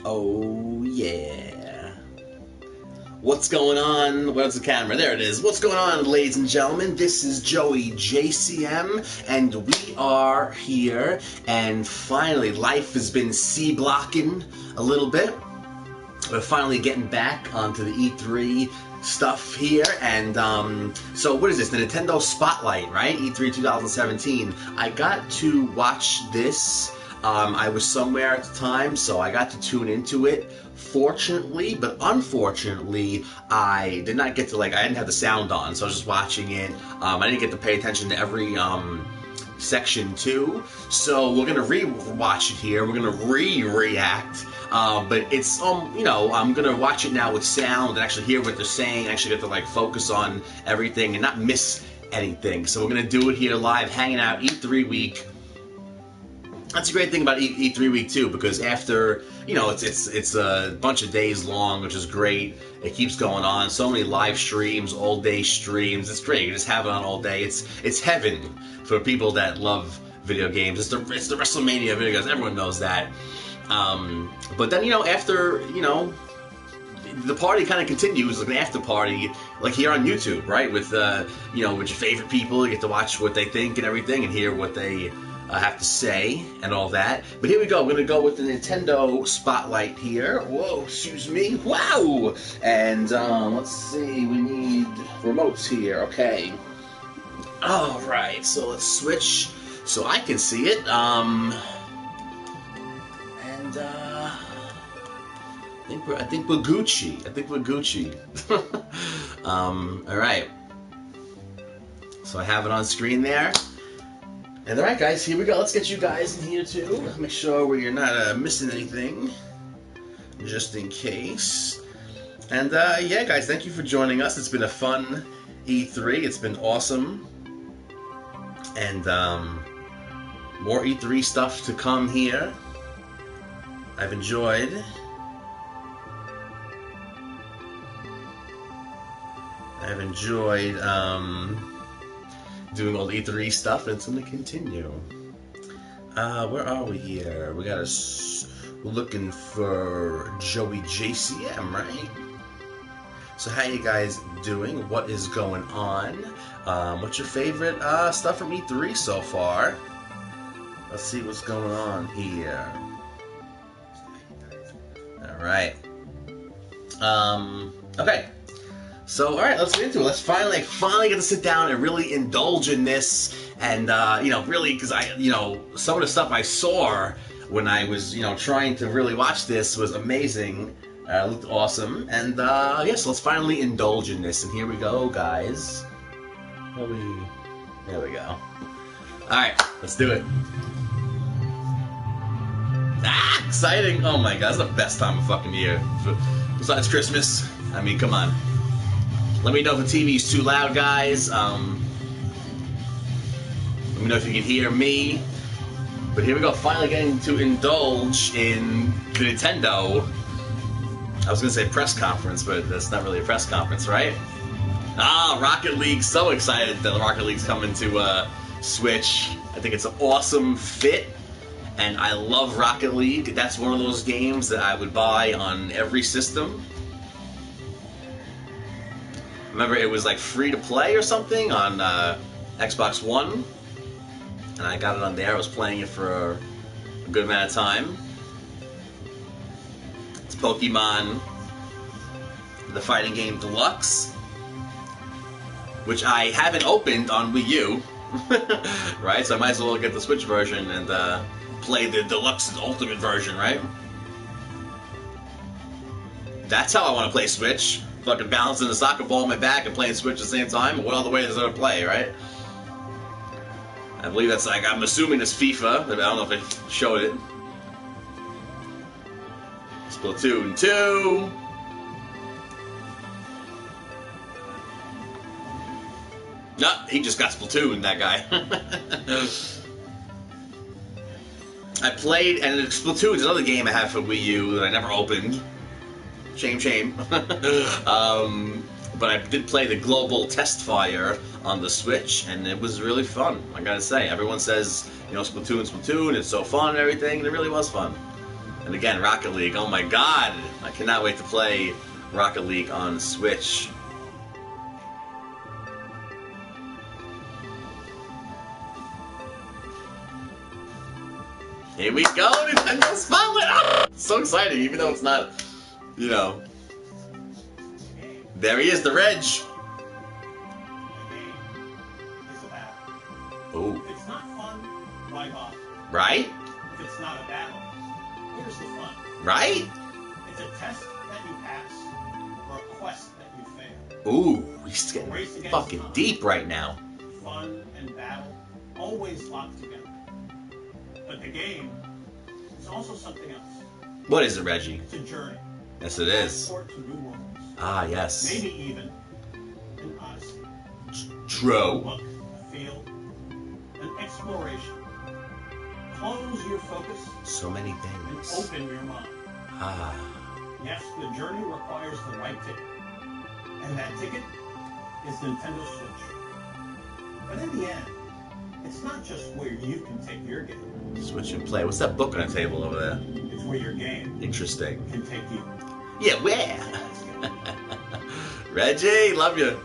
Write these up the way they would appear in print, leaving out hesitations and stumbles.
Oh yeah. What's going on? Where's the camera? There it is. What's going on, ladies and gentlemen? This is Joey JcM, and we are here, and finally, life has been C-blocking a little bit. We're finally getting back onto the E3 stuff here, and so what is this? The Nintendo Spotlight, right? E3 2017. I got to watch this. I was somewhere at the time, so I got to tune into it. Fortunately, but unfortunately, I did not get to, I didn't have the sound on, so I was just watching it. I didn't get to pay attention to every section too, so we're gonna re-watch it here. We're gonna react, but it's I'm gonna watch it now with sound and actually hear what they're saying. Actually get to focus on everything and not miss anything. So we're gonna do it here live, hanging out E3 week. That's a great thing about E3 week too, because after it's a bunch of days long, which is great. It keeps going on. So many live streams, all day streams. It's great. You just have it on all day. It's heaven for people that love video games. It's the WrestleMania video games. Everyone knows that. But then after the party kind of continues, like an after party, like here on YouTube, right? With with your favorite people, you get to watch what they think and everything, and hear what they have to say and all that. But here we go. We're going to go with the Nintendo Spotlight here. Whoa, excuse me. Wow! And let's see. We need remotes here. Okay. Alright, so let's switch so I can see it. I think we're Gucci. Alright. So I have it on screen there. And alright guys, here we go. Let's get you guys in here too. Make sure we're not missing anything, just in case. And yeah guys, thank you for joining us. It's been a fun E3. It's been awesome. And more E3 stuff to come here. I've enjoyed. Doing all the E3 stuff, and it's going to continue. Where are we here? We're looking for Joey JcM, right? So how you guys doing? What is going on? What's your favorite stuff from E3 so far? Let's see what's going on here. Alright. Okay. So, alright, let's get into it. Let's finally get to sit down and really indulge in this. And, really, because some of the stuff I saw when I was, trying to really watch this was amazing. It looked awesome. And, yes, let's finally indulge in this. And here we go, guys. There we go. Alright, let's do it. Ah, exciting! Oh my god, that's the best time of fucking year. Besides Christmas. I mean, come on. Let me know if the TV's too loud, guys. Let me know if you can hear me. But here we go, finally getting to indulge in the Nintendo. I was gonna say press conference, but that's not really a press conference, right? Ah, Rocket League. So excited that Rocket League's coming to Switch. I think it's an awesome fit. And I love Rocket League. That's one of those games that I would buy on every system. Remember, it was free to play or something on Xbox One, and I got it on there. I was playing it for a good amount of time. It's Pokemon, the fighting game Deluxe, which I haven't opened on Wii U, right? So I might as well get the Switch version and play the Deluxe Ultimate version, right? That's how I want to play Switch. Fucking balancing a soccer ball on my back and playing Switch at the same time. What other way is there to play, right? I believe that's I'm assuming it's FIFA. I don't know if they showed it. Splatoon 2. Nah, he just got Splatoon, that guy. I played, and Splatoon is another game I have for Wii U that I never opened. Shame. But I did play the Global Test Fire on the Switch, and it was really fun, I gotta say. Everyone says, Splatoon, it's so fun and everything, and it really was fun. And again, Rocket League. Oh my god! I cannot wait to play Rocket League on Switch. Here we go, Nintendo Spotlight! Ah! So exciting, even though it's not, you know. There he is, the Reg. Oh. If it's not fun, why bother? Right? If it's not a battle, where's the fun? Right? It's a test that you pass, or a quest that you fail. Ooh, he's getting fucking deep right now. Fun and battle always locked together. But the game is also something else. What is it, Reggie? It's a journey. Yes, it is. Passport to new worlds. Ah, yes. Maybe even an odyssey. True. Look, a field, an exploration. Close your focus. So many And things. open your mind. Ah. Yes, the journey requires the right ticket. And that ticket is Nintendo Switch. But in the end, it's not just where you can take your game. Switch and play. What's that book on the table over there? It's where your game Interesting. can take you. Yeah, where? Reggie, love you.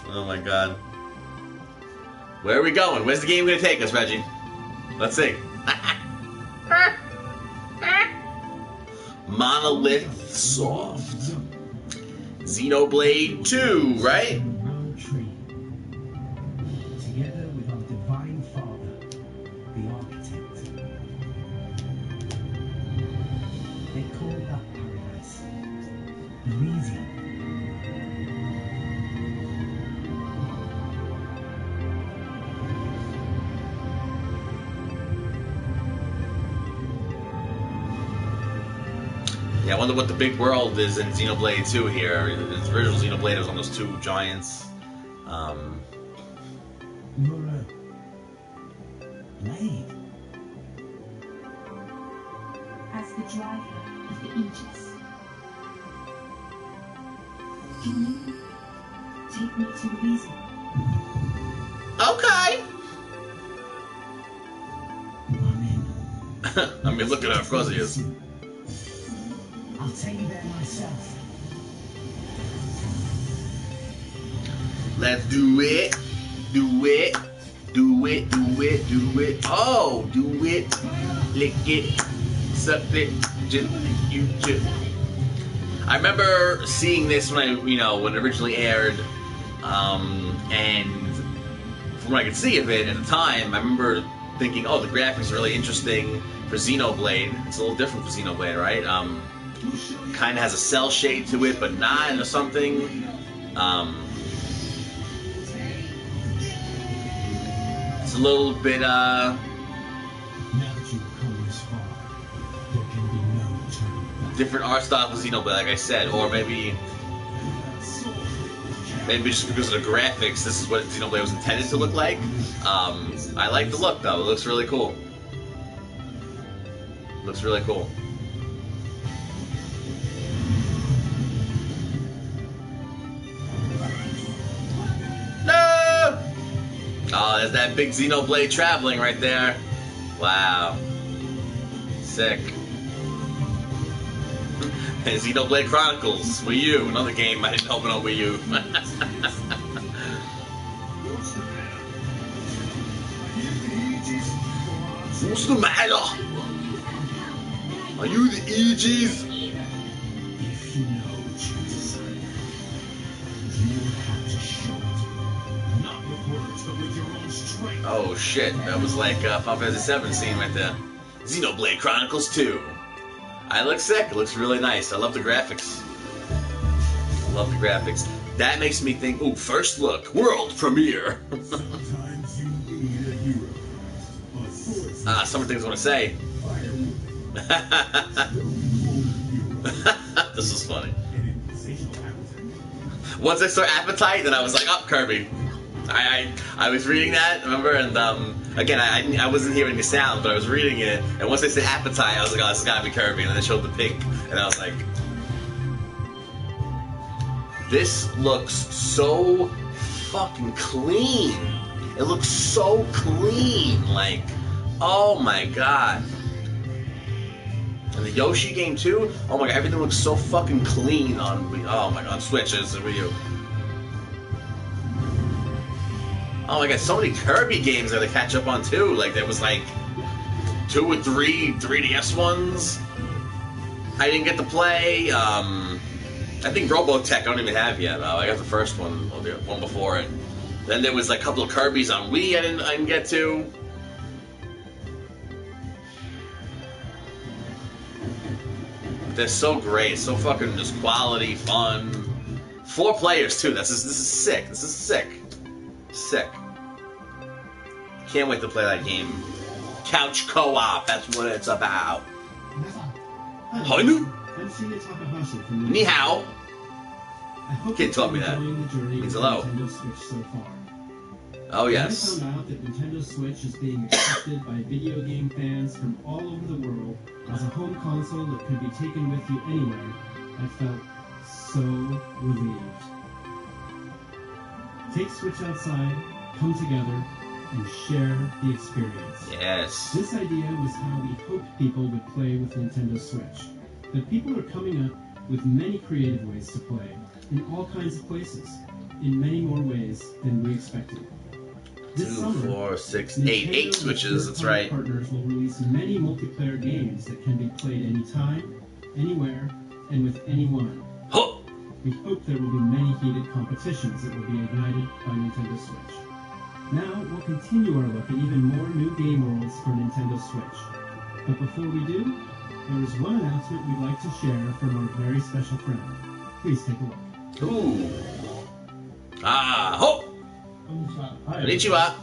Oh my god. Where are we going? Where's the game gonna take us, Reggie? Let's see. Monolith Soft. Xenoblade 2, right? Together with our divine father, the architect. They call that paradise Elysium. Yeah, I wonder what the big world is in Xenoblade 2 here. The original Xenoblade was on those two giants. Mura. Blade. As the driver of the Aegis, can you take me to Elysium? Okay. I'm in. I mean, look at her, of course he is. I'll take you there myself. Let's do it. Do it. Do it. Do it. Do it. Oh, do it. Lick it. Suck it. Just you just. I remember seeing this when when it originally aired, and from what I could see of it at the time, I remember thinking, oh, the graphics are really interesting for Xenoblade. It's a little different for Xenoblade, right? Kind of has a cell shade to it, but not, or something. It's a little bit, Now that you've come this far, there can be no turning back. different art style for Xenoblade, like I said, or maybe just because of the graphics, this is what Xenoblade was intended to look like. I like the look, though. It looks really cool. Looks really cool. No! Oh, there's that big Xenoblade traveling right there. Wow. Sick. And Xenoblade Chronicles, Wii U, another game I didn't open on Wii U. What's the matter? Are you the Aegis? If you know what you desire, you have to show it. Not with words, but with your own strength. Oh shit, that was like Final Fantasy VII scene right there. Xenoblade Chronicles 2. It looks sick, it looks really nice. I love the graphics. I love the graphics. That makes me think, ooh, first look, world premiere. Sometimes you need a hero. Some things I want to say. This is funny. Once I saw Appetite, then I was like, oh, Kirby. I was reading that, remember, and again, I wasn't hearing the sound, but I was reading it, and once they said Appetite, I was like, oh, this has got to be Kirby, and then they showed the pink, and I was like, this looks so fucking clean. It looks so clean, like, oh my god. And the Yoshi game too. Oh my god, everything looks so fucking clean on Wii. Oh my god, Switches and Wii U. Oh my god, so many Kirby games that I catch up on too. Like there was like 2 or 3 3DS ones I didn't get to play. I think Robotech I don't even have yet. I got the first one, or the one before it. Then there was like a couple of Kirby's on Wii I didn't get to. They're so great, so fucking just quality, fun. 4 players too. This is sick. This is sick. Sick. Can't wait to play that game. Couch co-op. That's what it's about. Ni hao. Kid taught me that. Means hello. Oh yes. When I found out that Nintendo Switch is being accepted by video game fans from all over the world as a home console that could be taken with you anywhere, I felt so relieved. Take Switch outside, come together, and share the experience. Yes. This idea was how we hoped people would play with Nintendo Switch. But people are coming up with many creative ways to play, in all kinds of places, in many more ways than we expected. 2, 4, 6, 8 Switches, that's right. Partners will release many multiplayer games that can be played anytime, anywhere, and with anyone. Huh. We hope there will be many heated competitions that will be ignited by Nintendo Switch. Now, we'll continue our look at even more new game worlds for Nintendo Switch. But before we do, there is one announcement we'd like to share from our very special friend. Please take a look. Ooh. Ah, ho! Hi, Konnichiwa.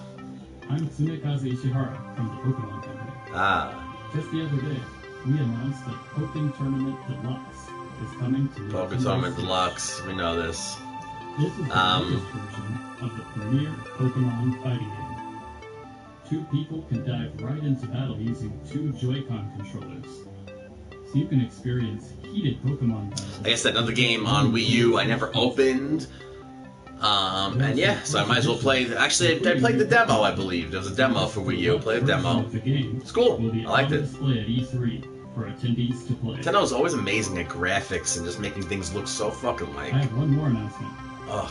I'm Tsunekaze Ishihara from the Pokemon Company. Ah. Just the other day, we announced that Pokken Tournament Deluxe is coming to Pokken Tournament Deluxe. We know this. This is the latest version of the premier Pokemon fighting game. 2 people can dive right into battle using 2 Joy-Con controllers. So you can experience heated Pokemon battles. Like I said, another game on Wii U I never opened. And yeah, so I might as well play. Actually, I played the demo, I believe. There was a demo for Wii U. Played a demo. It's cool. I liked it. For attendees to play. Nintendo's always amazing at graphics and just making things look so fucking like. I have one more announcement. Ugh.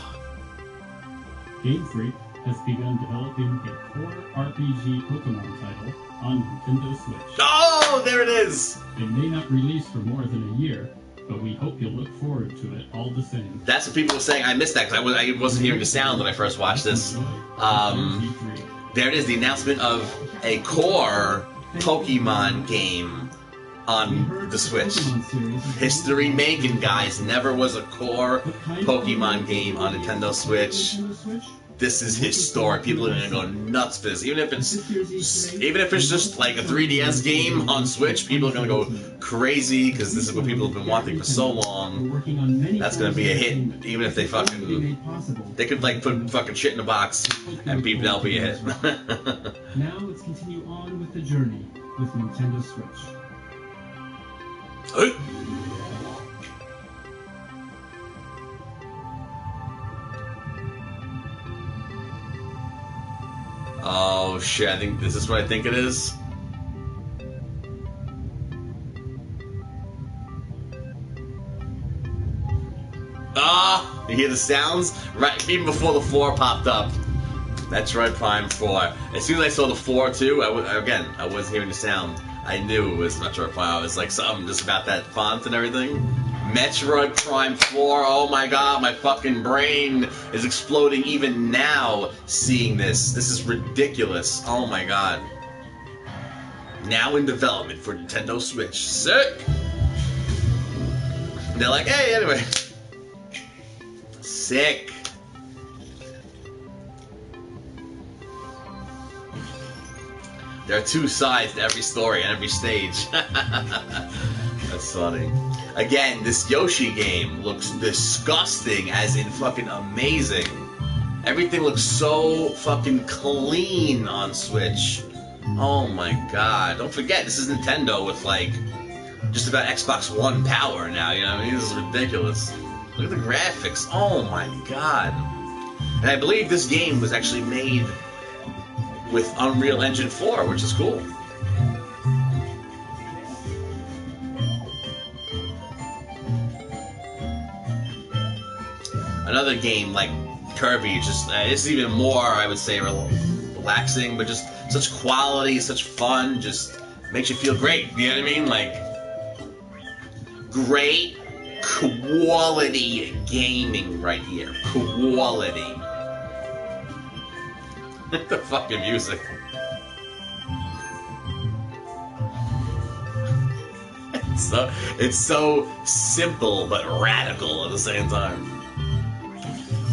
Game Freak has begun developing a core RPG Pokemon title on Nintendo Switch. Oh, there it is! It may not release for more than a year, but we hope you'll look forward to it all the same. That's what people were saying. I missed that because I wasn't hearing the sound when I first watched this. There it is, the announcement of a core Pokemon game on the Switch. History making, guys. Never was a core Pokemon game on Nintendo Switch. This is historic. People are gonna go nuts for this. Even if it's just like a 3DS game on Switch, people are gonna go crazy because this is what people have been wanting for so long. That's gonna be a hit. Even if they could like put fucking shit in a box and that'll be a hit. Now let's continue on with the journey with Nintendo Switch. Oh shit, I think this is what I think it is. Ah, you hear the sounds? Right, even before the 4 popped up. That's right, Prime 4. As soon as I saw the 4 too, I wasn't hearing the sound. I knew it was Metroid Prime. I was like something just about that font and everything. Metroid Prime 4, oh my god, my fucking brain is exploding even now seeing this. This is ridiculous. Oh my god. Now in development for Nintendo Switch. Sick! And they're like, hey, anyway. Sick. There are 2 sides to every story and every stage. That's funny. Again, this Yoshi game looks disgusting, as in fucking amazing. Everything looks so fucking clean on Switch. Oh my god. Don't forget, this is Nintendo with like just about Xbox One power now, you know what I mean? This is ridiculous. Look at the graphics. Oh my god. And I believe this game was actually made with Unreal Engine 4, which is cool. another game like Kirby, just it's even more, I would say, relaxing, but just such quality, such fun, just makes you feel great. You know what I mean? Like, great quality gaming right here. Quality. The fucking music. It's so simple but radical at the same time.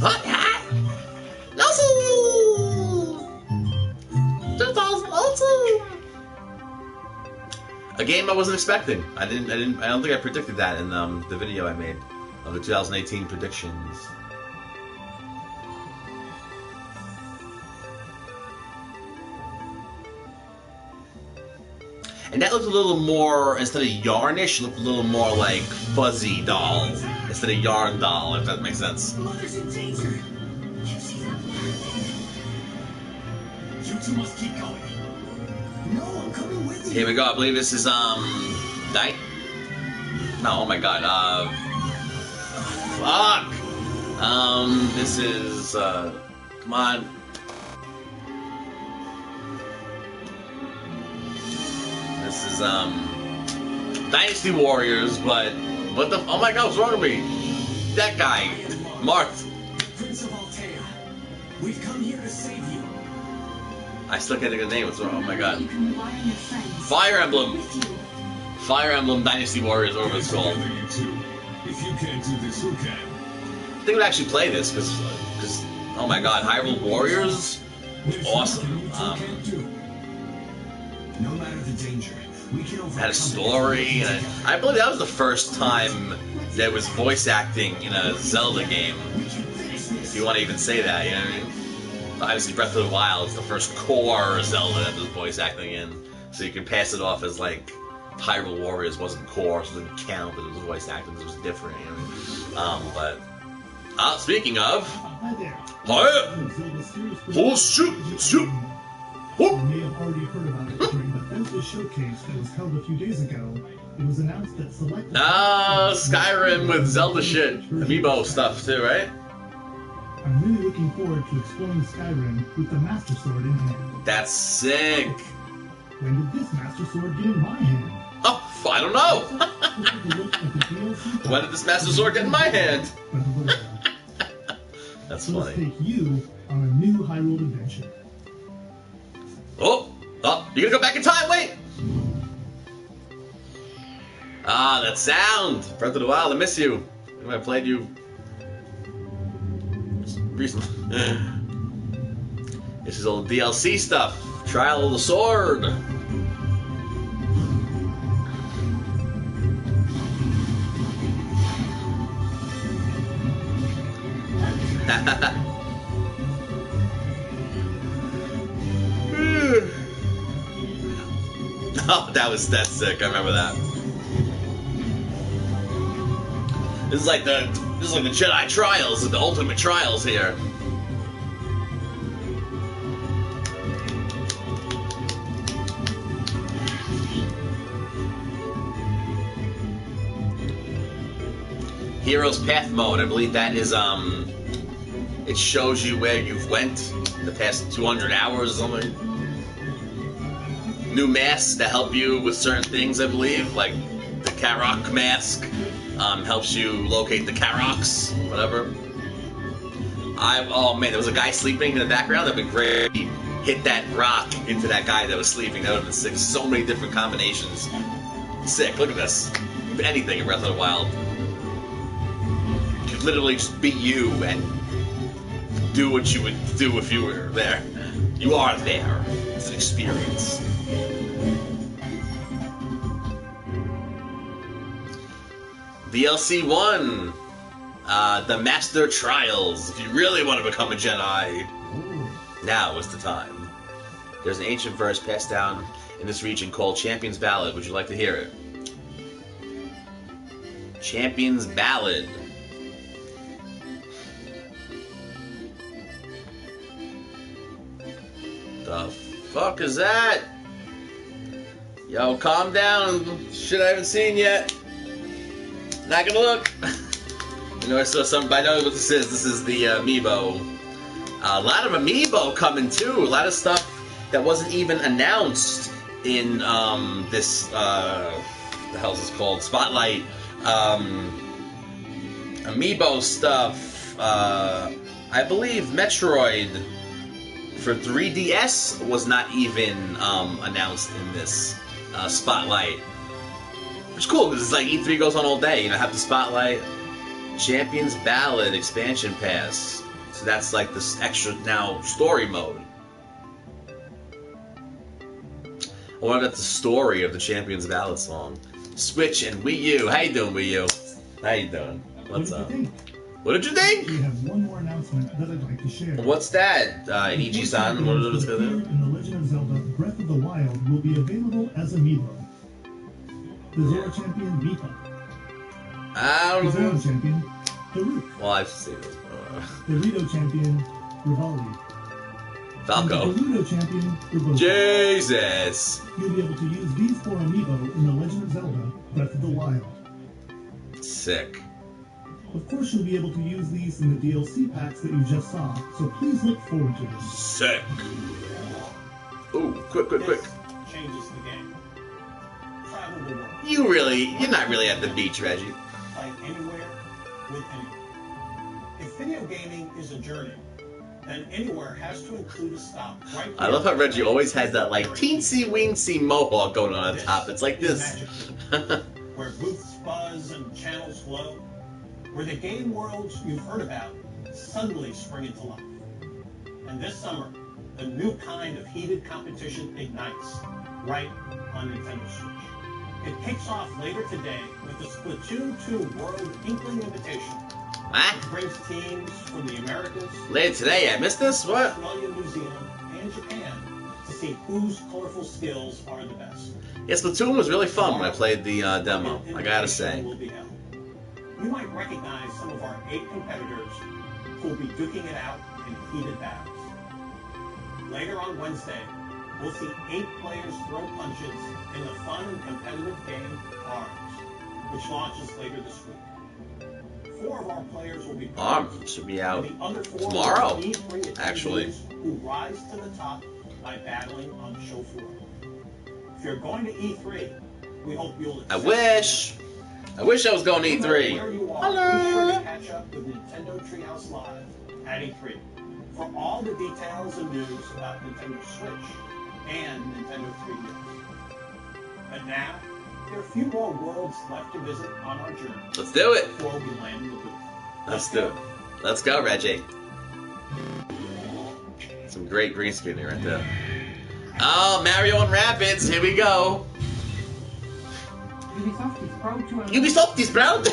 Hot hat! Awesome! 2002! A game I wasn't expecting. I don't think I predicted that in the video I made of the 2018 predictions. And that looked a little more, instead of yarnish, looked a little more like fuzzy doll instead of yarn doll, if that makes sense. Mother's in danger. You see that? You two must keep going. No, I'm coming with you. Here we go. I believe this is Night. No, oh my god. Fuck. This is come on. This is Dynasty Warriors, but what the? Oh my god, what's wrong with me? That guy, Marth. Prince of Altea, we've come here to save you. I still can't think of the name. What's wrong? Oh my god. You can wire your friends Fire Emblem. with you. Fire Emblem Dynasty Warriors, or whatever it's called. Together, you two. If you can't do this, who can? I think we'd actually play this because oh my god, Hyrule Warriors, There's awesome. nothing you two can't do. No matter the danger, we can overcome Had a story, and I believe that was the first time there was voice acting in a Zelda game. If you want to even say that, you know what I mean? Obviously, Breath of the Wild is the first core Zelda that there's voice acting in, so you can pass it off as like Hyrule Warriors wasn't core, so it didn't count, but it was voice acting, so it was different. You know what I mean? But speaking of, Hi there. hi, Zelda Series oh shoot, shoot. You may have already heard about it during the Bethesda showcase that was held a few days ago. It was announced that select Skyrim with Zelda shit, amiibo stuff too, right? I'm really looking forward to exploring Skyrim with the Master Sword in hand. That's sick. When did this Master Sword get in my hand? Oh, I don't know. Let's take a look at the DLC. When did this Master Sword get in my hand? But whatever. That's So let's funny. take you on a new Hyrule adventure. Oh, you gonna go back in time? Wait. That sound. Breath of the Wild. I miss you. I played you recently. This is all DLC stuff. Trial of the Sword. Oh, that's sick. I remember that. This is like the Jedi Trials, the ultimate trials here. Hero's Path mode, I believe that is it shows you where you've went the past 200 hours or something. New masks that help you with certain things, I believe, like the Karok mask helps you locate the Karoks, whatever. Oh man, there was a guy sleeping in the background. That'd been great. Hit that rock into that guy that was sleeping. That would have been sick. So many different combinations. Sick. Look at this. Anything in Breath of the Wild. You could literally just be you and do what you would do if you were there. You are there. It's an experience. DLC 1, the Master Trials. If you really want to become a Jedi, now is the time. There's an ancient verse passed down in this region called Champion's Ballad. Would you like to hear it? Champion's Ballad. The fuck is that? Yo, calm down. Shit I haven't seen yet. Not gonna look. You know, I saw some. I know what this is. This is the Amiibo. A lot of Amiibo coming too. A lot of stuff that wasn't even announced in this. The hell's this called? Spotlight. Amiibo stuff. I believe Metroid for 3DS was not even announced in this Spotlight. Which is cool because it's like E3 goes on all day. You know, have the Spotlight, Champions Ballad expansion pass. So that's like this extra now story mode. I wonder about the story of the Champions Ballad song. Switch and Wii U. How you doing, Wii U? How you doing? What's up? What did you think? We have one more announcement that I'd like to share. What's that? Ichi-san, what is it? In The Legend of Zelda Breath of the Wild will be available as Amiibo. The Zora champion, Mipha. I don't The Zora know. champion, Daruk. Well, I've seen this. The Rito champion, Rivali. Falco. And the Gerudo champion, Urbosa. Jesus! You'll be able to use these four Amiibo in The Legend of Zelda Breath of the Wild. Sick. Of course, you'll be able to use these in the DLC packs that you just saw, so please look forward to them. Sick. Ooh, quick. This changes the game. Travel the world. You're not really at the beach, Reggie. Play anywhere with anyone. If video gaming is a journey, then anywhere has to include a stop right I love how Reggie always has that like teensy-weensy mohawk going on the top. It's like this. Where booths buzz and channels glow, where the game worlds you've heard about suddenly spring into life. And this summer, a new kind of heated competition ignites right on Nintendo Switch. It kicks off later today with the Splatoon 2 World Inkling Invitation. Ah, It brings teams from the Americas, later today, I missed this? What? Australia, New Zealand, and Japan to see whose colorful skills are the best. Yeah, Splatoon was really fun when I played the demo, I gotta say. Will be held. You might recognize some of our 8 competitors who will be duking it out in heated battles. Later on Wednesday, we'll see 8 players throw punches in the fun and competitive game ARMS, which launches later this week. 4 of our players will be ARMS should be out and the other 4 tomorrow, will be E3 actually. attendees who rise to the top by battling on the show floor. If you're going to E3, we hope you'll I wish I was going to Where E3. you are, be sure to catch up with Nintendo Treehouse Live at E3 for all the details and news about Nintendo Switch and Nintendo 3DS. But now, there are a few more worlds left to visit on our journey Let's do it. before we land in the booth. Let's do it. Let's go, Reggie. Some great green screening right there. Oh, Mario and Rabbids, here we go. Ubisoft is proud to announce Ubisoft is proud.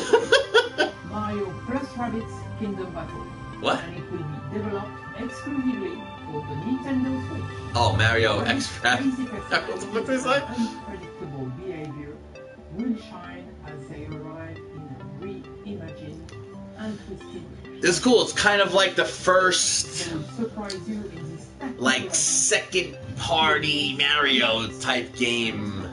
Mario plus Rabbids Kingdom Battle. What? And it will be developed exclusively for the Nintendo Switch. Oh, Mario Rabbids' X crazy personality What did they say? and unpredictable behavior will shine as they arrive in a reimagined and twisted. This is cool. It's kind of like the first, They will surprise you in this like, second party Mario type game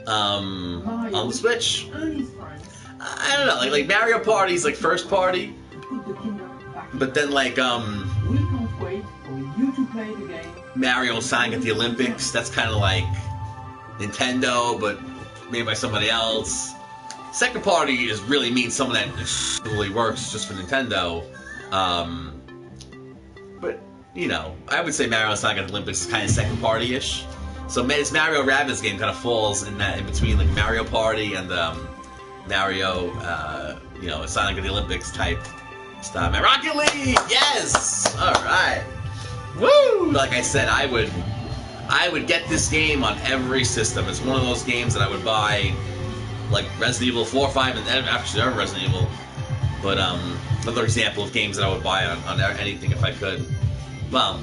on the Switch. and his friends I don't know, like Mario Party's like first party, put the kingdom back. but then like We can't wait for you to play the game. Mario Sonic at the Olympics, that's kind of like Nintendo, but made by somebody else. Second party is really means someone that really works just for Nintendo. But you know, I would say Mario Sonic at the Olympics is kind of second party-ish. So this Mario Rabbids game kind of falls in that in between like Mario Party and Mario, you know, Sonic at the Olympics type stuff. And Rocket League, yes, all right, woo! Like I said, I would get this game on every system. It's one of those games that I would buy, like Resident Evil 4, 5, and actually Resident Evil. But another example of games that I would buy on anything if I could. Well,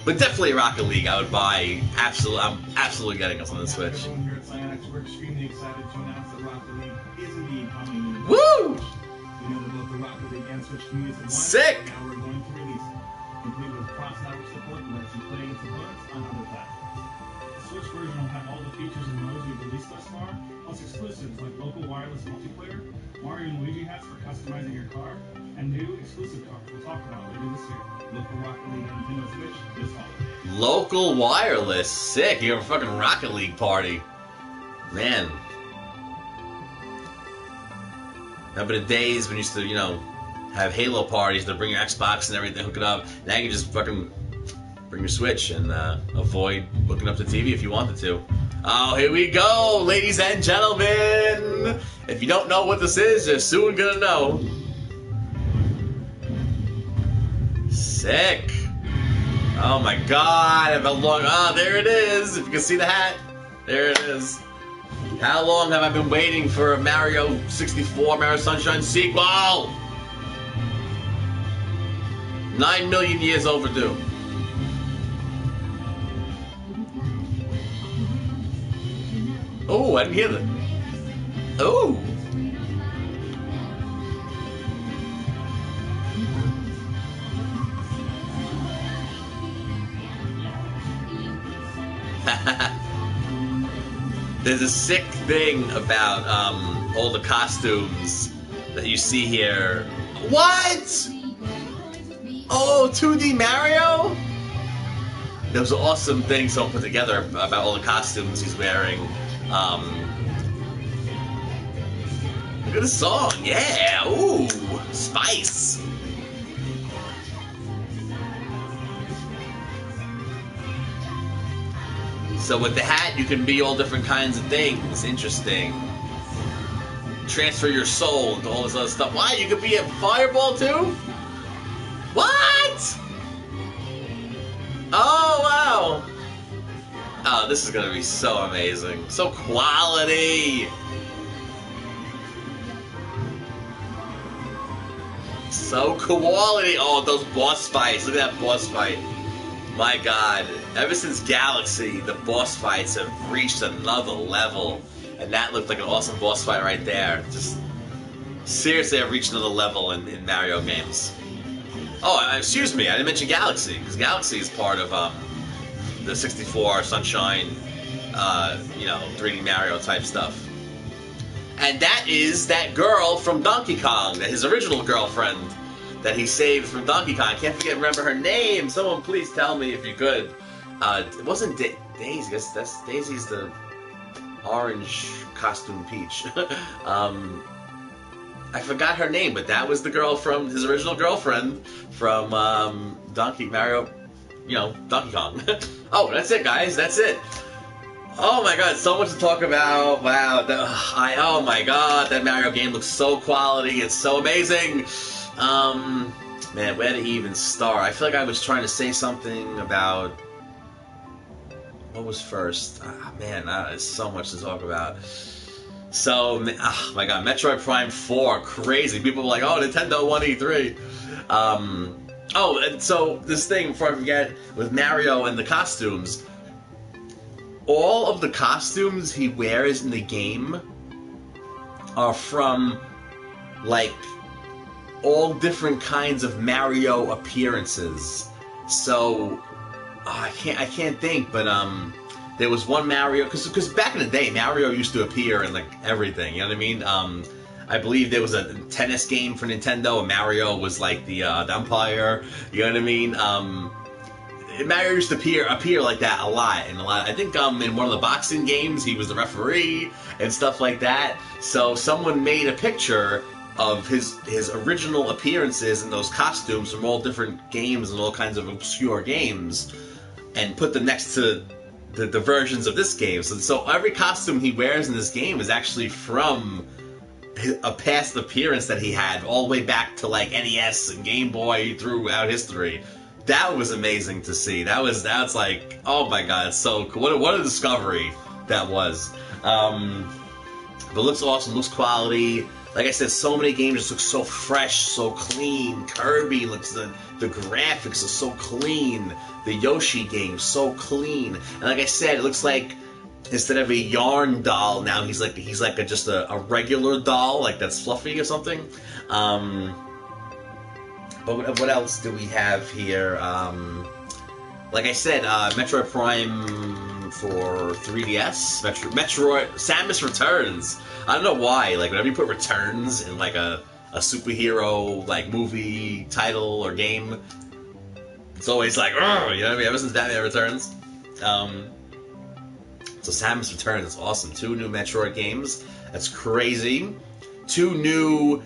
but definitely Rocket League I would buy. I'm absolutely getting us on the Switch. Everyone here at Psyonix, we're extremely excited to announce that Rocket League is indeed coming in. Woo! We know that both the Rocket League and Switch communities have wanted Sick! it, and now we're going to release it. Complete with cross-network support that lets you play against opponents on other platforms. The Switch version will have all the features and modes we've released thus far, plus exclusives like local wireless multiplayer, Mario and Luigi hats for customizing your car, and new exclusive cars we'll talk about later this year. Look for Rocket League on Nintendo Switch this holiday. Local wireless, sick. You have a fucking Rocket League party, man. Remember the days when you used to, you know, have Halo parties to bring your Xbox and everything, hook it up. Now you can just fucking bring your Switch and avoid hooking up the TV if you wanted to. Oh, here we go, ladies and gentlemen. If you don't know what this is, you're soon gonna know. Sick. Oh my god, how long? Ah, there it is. If you can see the hat, there it is. How long have I been waiting for a Mario 64, Mario Sunshine sequel? 9 million years overdue. Oh, I didn't hear that. Oh. There's a sick thing about all the costumes that you see here. What? Oh, 2D Mario? There was an awesome thing someone put together about all the costumes he's wearing. Look at the song, yeah, ooh, spice. So with the hat, you can be all different kinds of things. Interesting. Transfer your soul into all this other stuff. Why? You could be a fireball too? What? Oh, wow. Oh, this is gonna be so amazing. So quality. So quality. Oh, those boss fights. Look at that boss fight. My god. Ever since Galaxy, the boss fights have reached another level. And that looked like an awesome boss fight right there. Just seriously, I've reached another level in Mario games. Oh, excuse me, I didn't mention Galaxy, because Galaxy is part of the 64 Sunshine, you know, 3D Mario type stuff. And that is that girl from Donkey Kong, his original girlfriend that he saved from Donkey Kong. I can't remember her name. Someone please tell me if you could. It wasn't Daisy. That's Daisy's the orange costume Peach. I forgot her name, but that was the girl from his original girlfriend from Donkey Kong. Oh, that's it, guys. That's it. Oh my god, so much to talk about. Wow. Oh my god, that Mario game looks so quality. It's so amazing. Man, where to even start? I feel like I was trying to say something about... What was first? Man, there's so much to talk about. So, oh my god, Metroid Prime 4, crazy. People were like, oh, Nintendo won E3. Oh, and so this thing, before I forget, with Mario and the costumes, all of the costumes he wears in the game are from, like, all different kinds of Mario appearances. So, I can't think, but there was one Mario, because back in the day, Mario used to appear in like everything. You know what I mean? I believe there was a tennis game for Nintendo, and Mario was like the umpire. You know what I mean? Mario used to appear like that a lot. I think in one of the boxing games, he was the referee and stuff like that. So someone made a picture of his original appearances in those costumes from all different games and all kinds of obscure games, and put them next to the versions of this game. So every costume he wears in this game is actually from a past appearance that he had all the way back to like NES and Game Boy throughout history. That was amazing to see. That's like, oh my god, it's so cool. What a discovery that was. But looks awesome, looks quality. Like I said, so many games just look so fresh, so clean. Kirby looks, the graphics are so clean. The Yoshi game, so clean. And like I said, it looks like instead of a yarn doll, now he's like just a regular doll, like that's fluffy or something. But what else do we have here? like I said, Metroid Prime for 3DS, Metroid Samus Returns. I don't know why. Like whenever you put Returns in like a superhero like movie title or game, it's always like, you know what I mean? Ever since Batman Returns. So Samus Returns is awesome. 2 new Metroid games. That's crazy. 2 new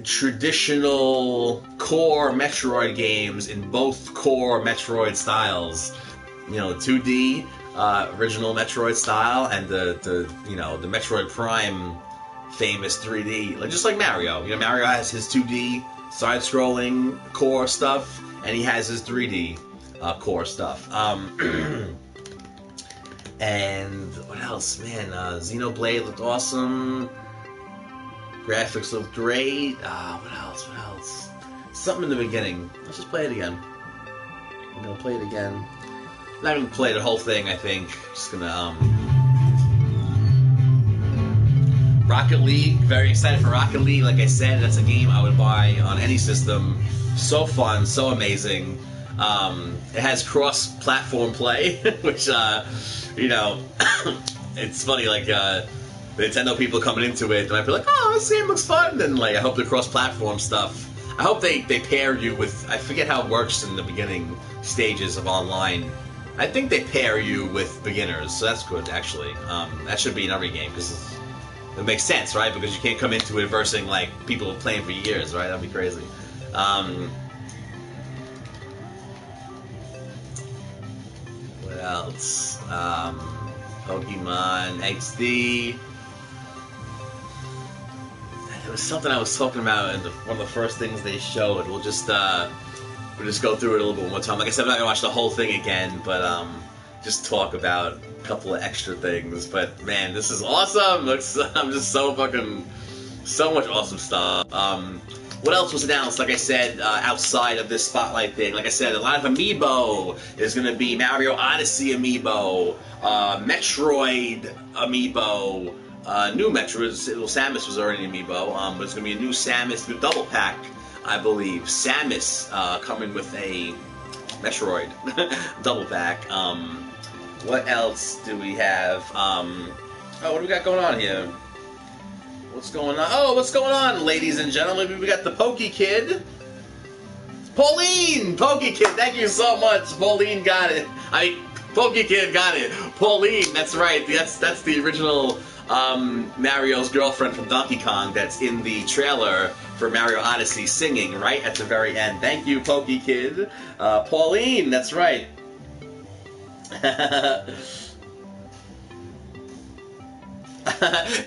traditional core Metroid games in both core Metroid styles. You know, 2D original Metroid style, and the Metroid Prime famous 3D, like just like Mario. You know, Mario has his 2D side-scrolling core stuff, and he has his 3D core stuff. And what else, man? Xenoblade looked awesome. Graphics look great. What else? Something in the beginning. Let's just play it again. I'm gonna play it again. Not gonna play the whole thing, I think. Just gonna, Rocket League. Very excited for Rocket League. Like I said, that's a game I would buy on any system. So fun, so amazing. It has cross-platform play, which, you know, it's funny, like, the Nintendo people coming into it, they might be like, oh, this game looks fun, and like, I hope the cross-platform stuff, I hope they pair you with, I forget how it works in the beginning stages of online. I think they pair you with beginners, so that's good, actually. That should be in every game, because it makes sense, right? Because you can't come into it versing, like, people playing for years, right? That'd be crazy. What else? Pokemon XD. There was something I was talking about in one of the first things they showed. We'll just go through it a little bit one more time. Like I said, I'm not gonna watch the whole thing again, but just talk about a couple of extra things. But man, this is awesome. I'm just so much awesome stuff. What else was announced? Like I said, outside of this Spotlight thing, like I said, a lot of Amiibo. There's going to be Mario Odyssey Amiibo, Metroid Amiibo, new Metroid. Samus was already an Amiibo, but it's going to be a new Samus, new double pack, I believe. Samus coming with a Metroid double pack. What else do we have? What do we got going on here? What's going on? Oh, what's going on, ladies and gentlemen? We got the Pokey Kid. Pauline! Pokey Kid, thank you so much. Pauline got it. Pokey Kid got it. Pauline, that's right. That's the original Mario's girlfriend from Donkey Kong that's in the trailer for Mario Odyssey singing right at the very end. Thank you, Pokey Kid. Pauline, that's right.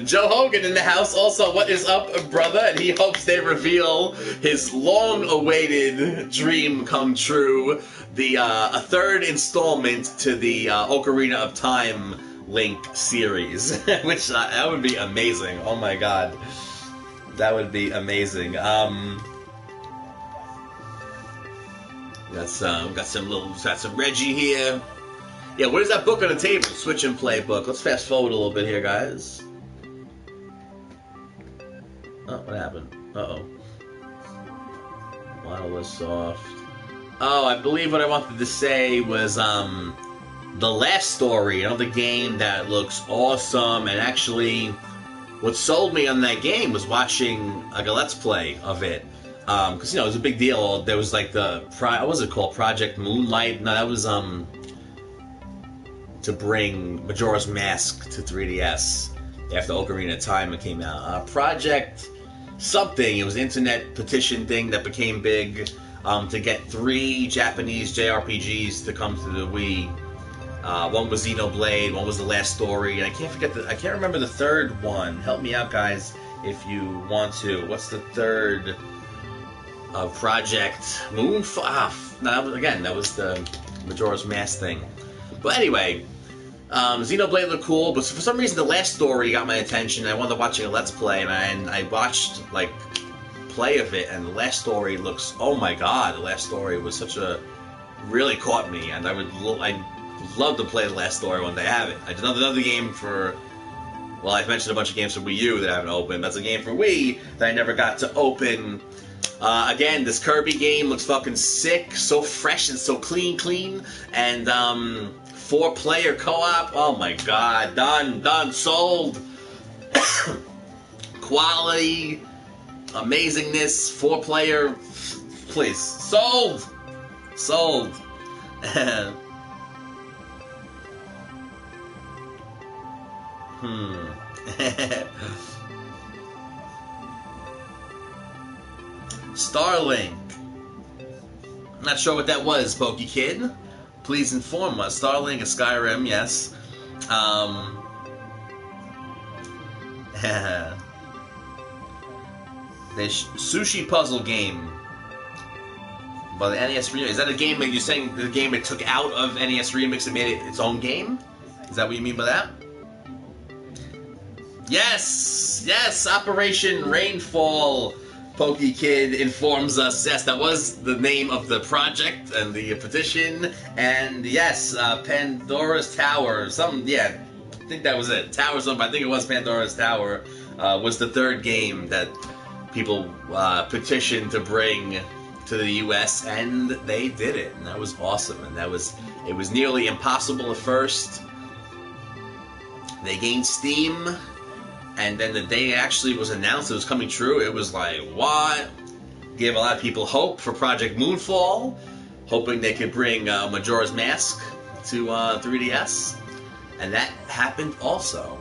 Joe Hogan in the house also. What is up, brother? And he hopes they reveal his long-awaited dream come true. A third installment to the Ocarina of Time Link series, which that would be amazing. Oh my god, that would be amazing. Got some Reggie here. Yeah, where's that book on the table? Switch and Play book. Let's fast forward a little bit here, guys. Oh, what happened? Uh-oh. Wow, was soft. Oh, I believe what I wanted to say was, the last story of the game that looks awesome, and actually, what sold me on that game was watching like a Let's Play of it. Because, you know, it was a big deal. There was like what was it called? Project Moonlight? No, that was, to bring Majora's Mask to 3DS after Ocarina of Time came out. Project something. It was an internet petition thing that became big to get 3 Japanese JRPGs to come to the Wii. One was Xenoblade, one was The Last Story, and I can't remember the third one. Help me out, guys, if you want to. What's the third? Project Moonfall. No, that was the Majora's Mask thing. But anyway, Xenoblade looked cool, but for some reason The Last Story got my attention. I wound up watching a Let's Play, and I watched, like, play of it, and The Last Story looks, oh my god, The Last Story was really caught me, and I'd love to play The Last Story when they have it. I did another game for, well, I've mentioned a bunch of games for Wii U that I haven't opened. That's a game for Wii that I never got to open. Again, this Kirby game looks fucking sick, so fresh and so clean, and 4-player co-op. Oh my god, done, sold. Quality, amazingness, 4-player, please, sold. Starlink. I'm not sure what that was, Pokey Kid. Please inform us. Starlink is Skyrim, yes. The sushi puzzle game by the NES Remix. Is that a game that you're saying the game it took out of NES Remix and made it its own game? Is that what you mean by that? Yes, Operation Rainfall. Pokey Kid informs us. Yes, that was the name of the project and the petition. And yes, Pandora's Tower. I think that was it. Tower something. I think it was Pandora's Tower. Was the third game that people petitioned to bring to the U.S. and they did it, and that was awesome. And it was nearly impossible at first. They gained steam. And then the day it actually was announced it was coming true, it was like, what? Gave a lot of people hope for Project Moonfall, hoping they could bring Majora's Mask to 3DS. And that happened also.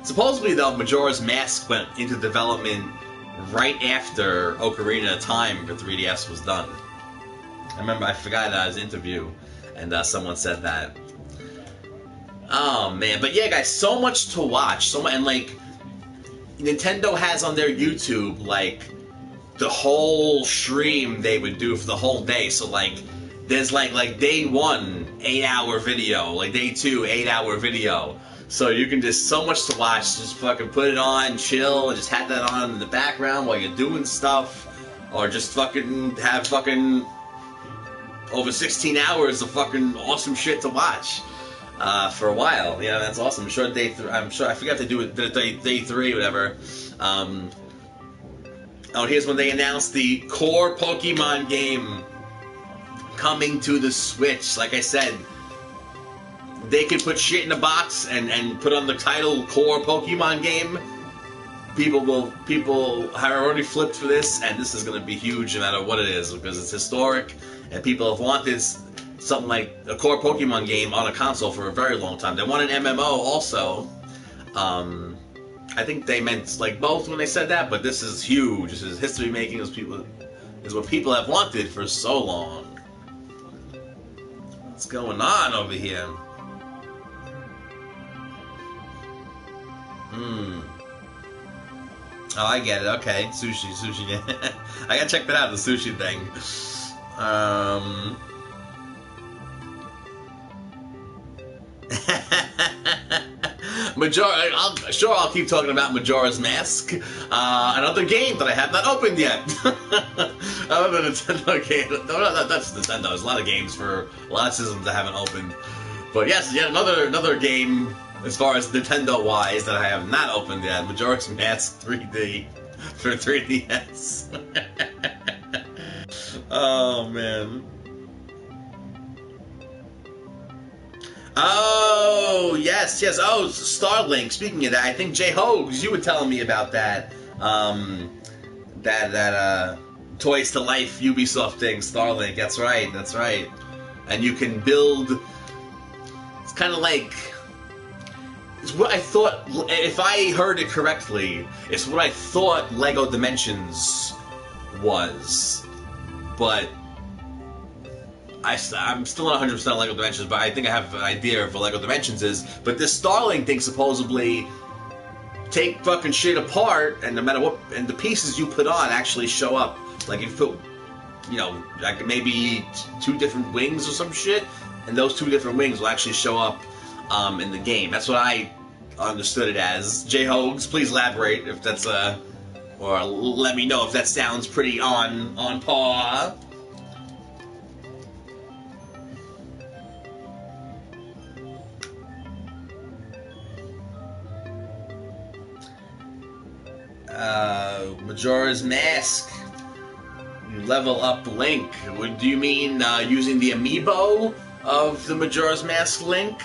Supposedly, though, Majora's Mask went into development right after Ocarina of Time for 3DS was done. I forgot that was an interview, and someone said that. Oh, man. But yeah, guys, so much to watch. And, like, Nintendo has on their YouTube, like, the whole stream they would do for the whole day. So, like, there's, like day 1, 8-hour video. Like, day 2, 8-hour video. So you can just, so much to watch. Just fucking put it on, chill, and just have that on in the background while you're doing stuff. Or just fucking have fucking over 16 hours of fucking awesome shit to watch. For a while. Yeah, that's awesome. I'm sure I forgot if they do it day 3, whatever. Oh, here's when they announced the core Pokemon game coming to the Switch. Like I said, they could put shit in a box and put on the title core Pokemon game. People have already flipped for this, and this is going to be huge no matter what it is, because it's historic, and people have wanted something like a core Pokemon game on a console for a very long time. They want an MMO also. I think they meant like both when they said that, but this is huge. This is history making. Is what people have wanted for so long. What's going on over here? Oh, I get it. Okay, sushi. I gotta check that out. The sushi thing. I'll keep talking about Majora's Mask. Another game that I have not opened yet. Another Nintendo game. No, that's Nintendo. There's a lot of games for a lot of systems I haven't opened. But yes, yet another game as far as Nintendo-wise that I have not opened yet. Majora's Mask 3D for 3DS. Oh, man. Oh, yes. Oh, Starlink. Speaking of that, I think Jay Hogues, you were telling me about that. That Toys to Life Ubisoft thing, Starlink. That's right. And you can build. It's kind of like. It's what I thought. If I heard it correctly, it's what I thought Lego Dimensions was, but. I'm still not 100% on Lego Dimensions, but I think I have an idea of what Lego Dimensions is. But this Starlink thing supposedly take fucking shit apart, and no matter what, and the pieces you put on actually show up. Like if you put, like maybe 2 different wings or some shit, and those 2 different wings will actually show up in the game. That's what I understood it as. Jay Hogues, please elaborate if that's or let me know if that sounds pretty on par. Majora's Mask. Level up Link. Do you mean using the amiibo of the Majora's Mask Link?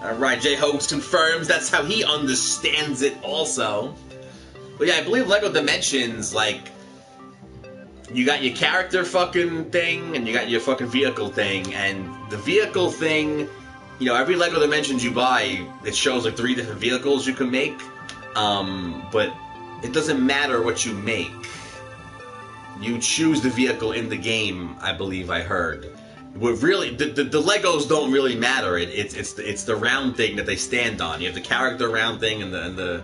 Alright, J-Hoax confirms that's how he understands it also. But yeah, I believe LEGO Dimensions, like, you got your character fucking thing, and you got your fucking vehicle thing, and the vehicle thing, you know, every LEGO Dimensions you buy, it shows like 3 different vehicles you can make, but it doesn't matter what you make. You choose the vehicle in the game, I believe I heard. What really, the Legos don't really matter. It's the round thing that they stand on. You have the character round thing and the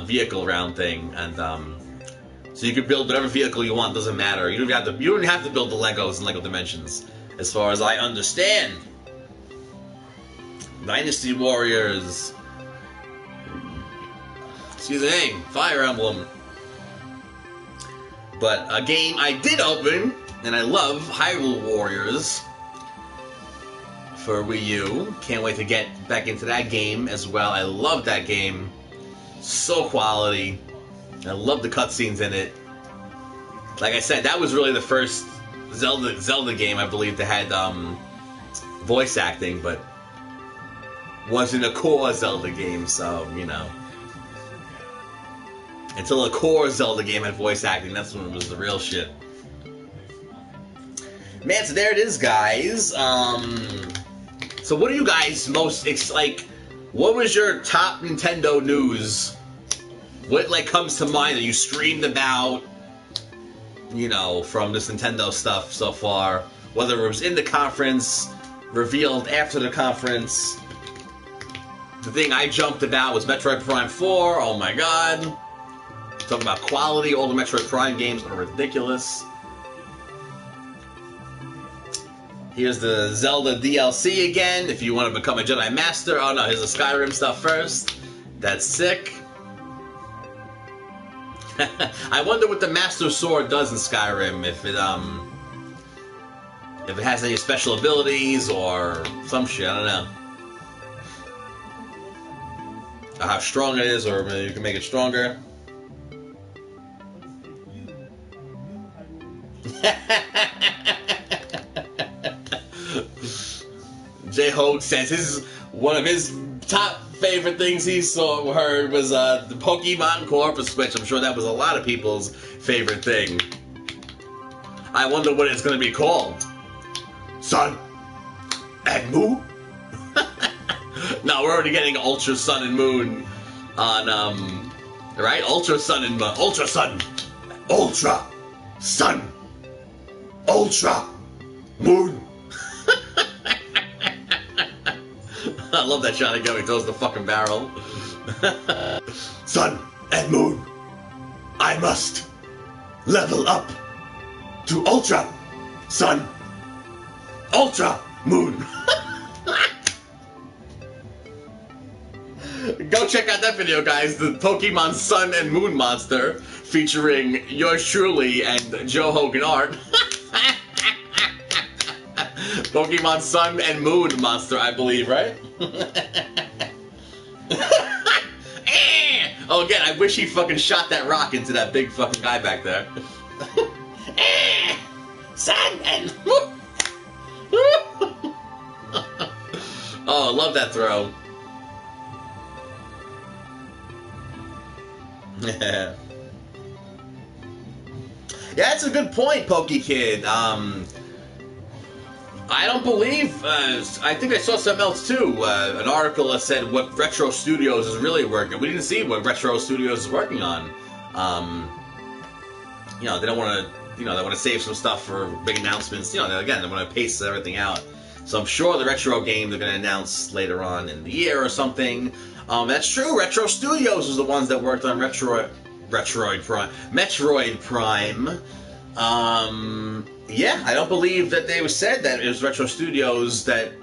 vehicle round thing, and so you can build whatever vehicle you want. Doesn't matter. You don't have to build the Legos in LEGO Dimensions, as far as I understand. Dynasty Warriors. Excuse the name, Fire Emblem. But a game I did open, and I love, Hyrule Warriors for Wii U. Can't wait to get back into that game as well. I love that game. So quality. I love the cutscenes in it. Like I said, that was really the first Zelda game, I believe, that had voice acting, but wasn't a core Zelda game, so, you know. Until a core Zelda game had voice acting, that's when it was the real shit. Man, so there it is, guys. So what are you guys most, like, what was your top Nintendo news? What, like, comes to mind that you screamed about, you know, from this Nintendo stuff so far? Whether it was in the conference, revealed after the conference. The thing I jumped about was Metroid Prime 4, oh my god. Talking about quality, all the Metroid Prime games are ridiculous. Here's the Zelda DLC again, if you want to become a Jedi Master. Oh no, here's the Skyrim stuff first. That's sick. I wonder what the Master Sword does in Skyrim, if it has any special abilities or some shit, I don't know. Or how strong it is, or maybe you can make it stronger. J-Hoax says one of his top favorite things he heard was the Pokemon Core for Switch. I'm sure that was a lot of people's favorite thing. I wonder what it's going to be called. Sun and Moon? No, we're already getting Ultra Sun and Moon on, right? Ultra Sun and Moon. Ultra Sun. Ultra Sun. Ultra Moon. I love that shot again. He throws the fucking barrel. Sun and Moon, I must level up to Ultra Sun, Ultra Moon. Go check out that video, guys. The Pokemon Sun and Moon monster featuring yours truly and Joe Hogan art. Pokemon Sun and Moon monster, I believe, right? Oh, again, I wish he fucking shot that rock into that big fucking guy back there. Sun and Moon! Oh, I love that throw. Yeah, that's a good point, PokeKid. I don't believe, I think I saw something else too, an article that said what Retro Studios is really working. We didn't see what Retro Studios is working on. You know, they don't want to, you know, they want to save some stuff for big announcements. You know, again, they want to pace everything out. So I'm sure the retro game they're going to announce later on in the year or something. That's true, Retro Studios was the ones that worked on Metroid Prime. Yeah, I don't believe that they said that it was Retro Studios that...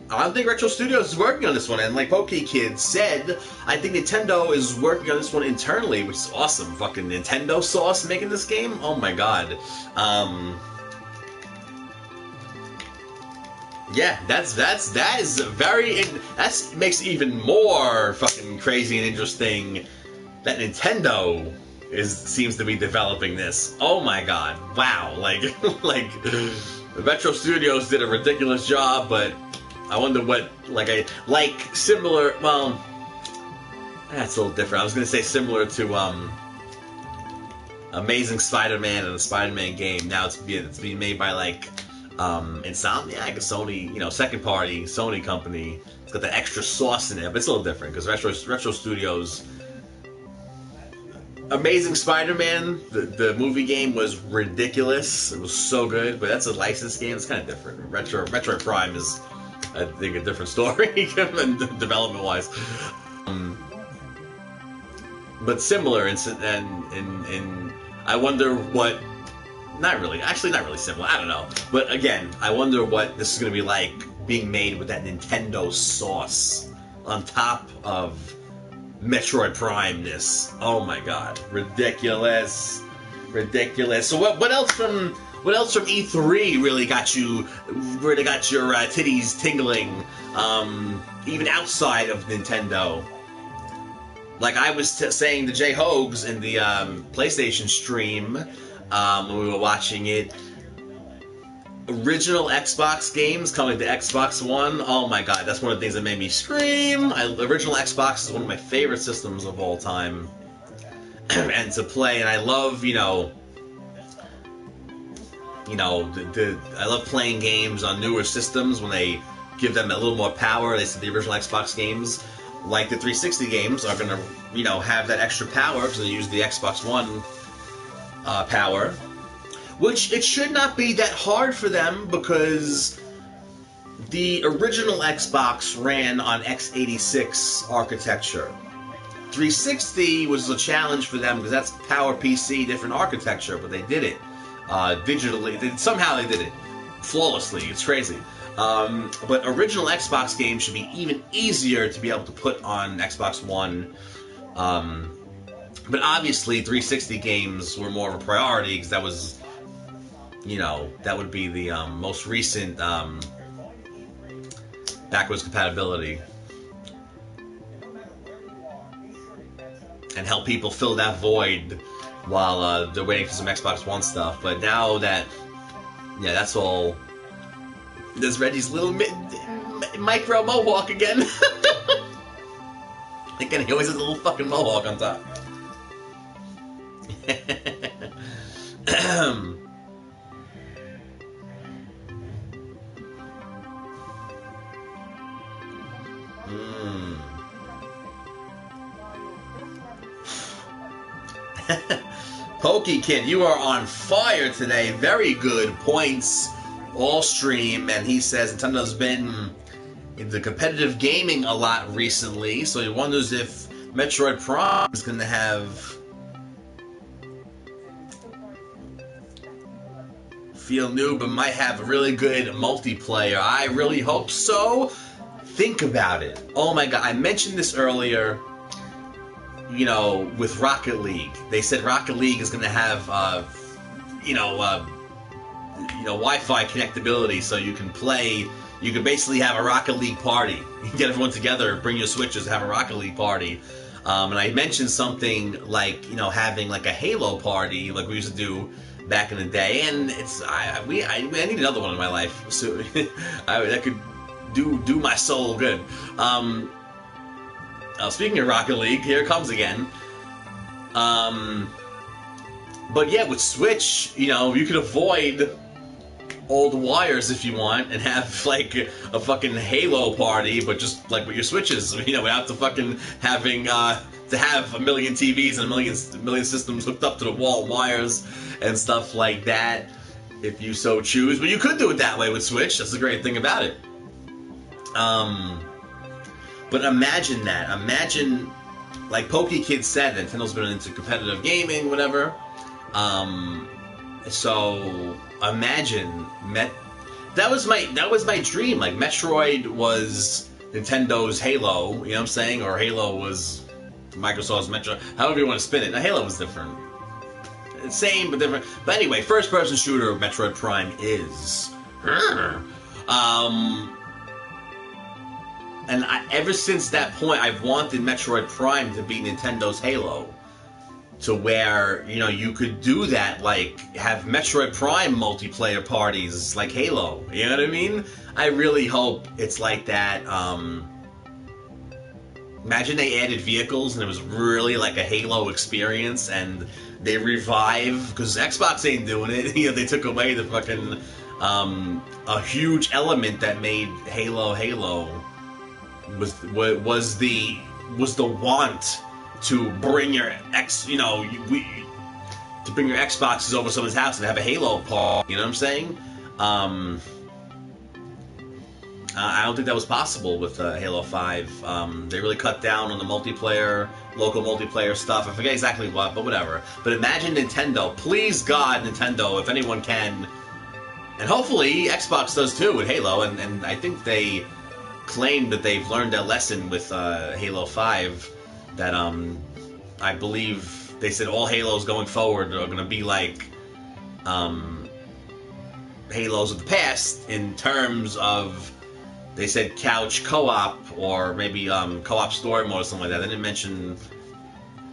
I don't think Retro Studios is working on this one, and like PokeKid said, I think Nintendo is working on this one internally, which is awesome. Fucking Nintendo sauce making this game? Oh my god. Yeah, that makes it even more fucking crazy and interesting that Nintendo seems to be developing this. Oh my god! Wow! Like Metro Studios did a ridiculous job, but I wonder what similar. Well, that's a little different. I was gonna say similar to Amazing Spider-Man and the Spider-Man game. Now it's being made by Insomniac, a Sony, second party Sony company. It's got the extra sauce in it, but it's a little different because Retro Studios. Amazing Spider-Man, the movie game was ridiculous. It was so good, but that's a licensed game. It's kind of different. Metroid Prime is, I think, a different story development-wise. But similar, and I wonder what. Not really similar. I don't know. But again, I wonder what this is going to be like being made with that Nintendo sauce on top of Metroid Prime-ness. Oh my god, ridiculous. So what else from E3 really got your titties tingling? Even outside of Nintendo. Like I was saying to Jay Hogues in the PlayStation stream when we were watching it, original Xbox games coming to Xbox One. Oh my god, that's one of the things that made me scream. Original Xbox is one of my favorite systems of all time, and to play. And I love, I love playing games on newer systems when they give them a little more power. They said the original Xbox games, like the 360 games, are gonna, have that extra power because they use the Xbox One power. Which, it should not be that hard for them because the original Xbox ran on x86 architecture. 360 was a challenge for them because that's PowerPC, different architecture, but they did it digitally. Somehow they did it flawlessly. It's crazy. But original Xbox games should be even easier to be able to put on Xbox One. But obviously 360 games were more of a priority because that was... that would be the most recent backwards compatibility. And help people fill that void while they're waiting for some Xbox One stuff. But now that, that's all... There's Reggie's little micro mohawk again. Again, he always has a little fucking mohawk on top. Pokey Kid, you are on fire today. Very good points all stream, and he says Nintendo's been into competitive gaming a lot recently, so he wonders if Metroid Prime is going to have feel new, but might have really good multiplayer. I really hope so. Think about it. Oh my god, I mentioned this earlier. With Rocket League, they said Rocket League is going to have, Wi-Fi connectability, so you can play. You can basically have a Rocket League party. You can get everyone together, bring your Switches, have a Rocket League party. And I mentioned something like, having like a Halo party, like we used to do back in the day. And I need another one in my life, so that could do my soul good. Speaking of Rocket League, here it comes again. But yeah, with Switch, you could avoid all the wires if you want and have like a fucking Halo party, but just like with your Switches, without the fucking having to have a million TVs and a million systems hooked up to the wall wires and stuff like that, if you so choose. But you could do it that way with Switch. That's the great thing about it. But imagine that. Imagine, like Pokey Kid said, Nintendo's been into competitive gaming, whatever. So imagine that was my dream. Like Metroid was Nintendo's Halo, you know what I'm saying? Or Halo was Microsoft's Metroid. However you want to spin it. Now Halo was different. Same but different. But anyway, first person shooter Metroid Prime is. And ever since that point, I've wanted Metroid Prime to be Nintendo's Halo. to where, you know, you could do that, like have Metroid Prime multiplayer parties like Halo. You know what I mean? I really hope it's like that. Imagine they added vehicles and it was really like a Halo experience, and they revive, because Xbox ain't doing it. You know, they took away the fucking a huge element that made Halo was the want to bring your to bring your Xboxes over someone's house and have a Halo party. You know what I'm saying? I don't think that was possible with Halo 5. They really cut down on the multiplayer, local multiplayer stuff. I forget exactly what, but whatever. But imagine Nintendo. Please, God, Nintendo, if anyone can. And hopefully Xbox does too with Halo. And I think they claim that they've learned their lesson with Halo 5. That I believe they said all Halos going forward are going to be like Halos of the past in terms of, they said couch co-op or maybe co-op story mode or something like that. They didn't mention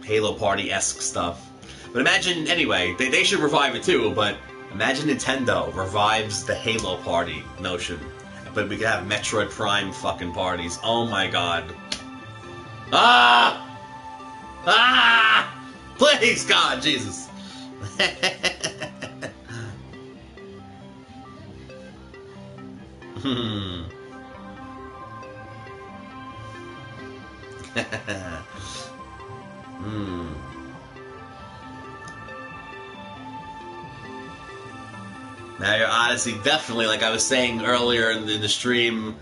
Halo Party-esque stuff. But imagine, anyway, they should revive it too, but imagine Nintendo revives the Halo Party notion. But we could have Metroid Prime fucking parties. Oh my god. Ah! Ah! Please, God, Jesus. Mario Odyssey, definitely, like I was saying earlier in the stream,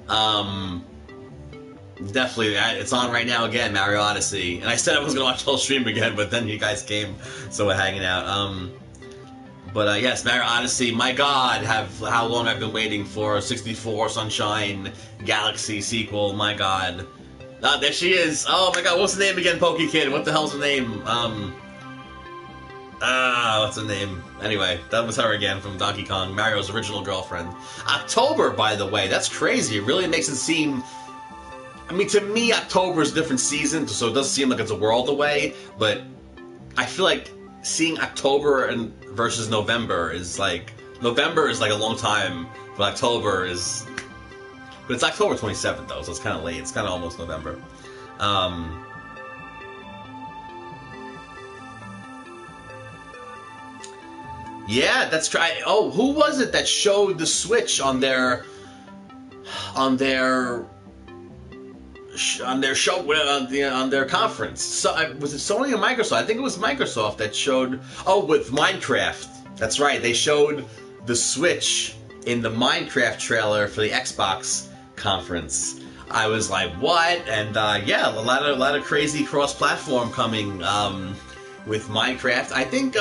definitely, it's on right now again, Mario Odyssey. And I said I was going to watch the whole stream again, but then you guys came, so we're hanging out. But yes, Mario Odyssey, my god, how long I've been waiting for 64 Sunshine Galaxy sequel, my god. There she is. Oh my god, what's the name again, Pokey Kid? What the hell's her name? What's her name? Anyway, that was her again from Donkey Kong, Mario's original girlfriend. October, by the way, that's crazy. It really makes it seem... I mean, to me, October is a different season, so it doesn't seem like it's a world away, but I feel like seeing October versus November is like... November is like a long time, but October is... But it's October 27th, though, so it's kind of late. It's kind of almost November. Yeah, that's right. Oh, who was it that showed the Switch on their show on their conference? So, was it Sony or Microsoft? I think it was Microsoft that showed. Oh, with Minecraft. That's right. They showed the Switch in the Minecraft trailer for the Xbox conference. I was like, what? And yeah, a lot of crazy cross-platform coming with Minecraft. I think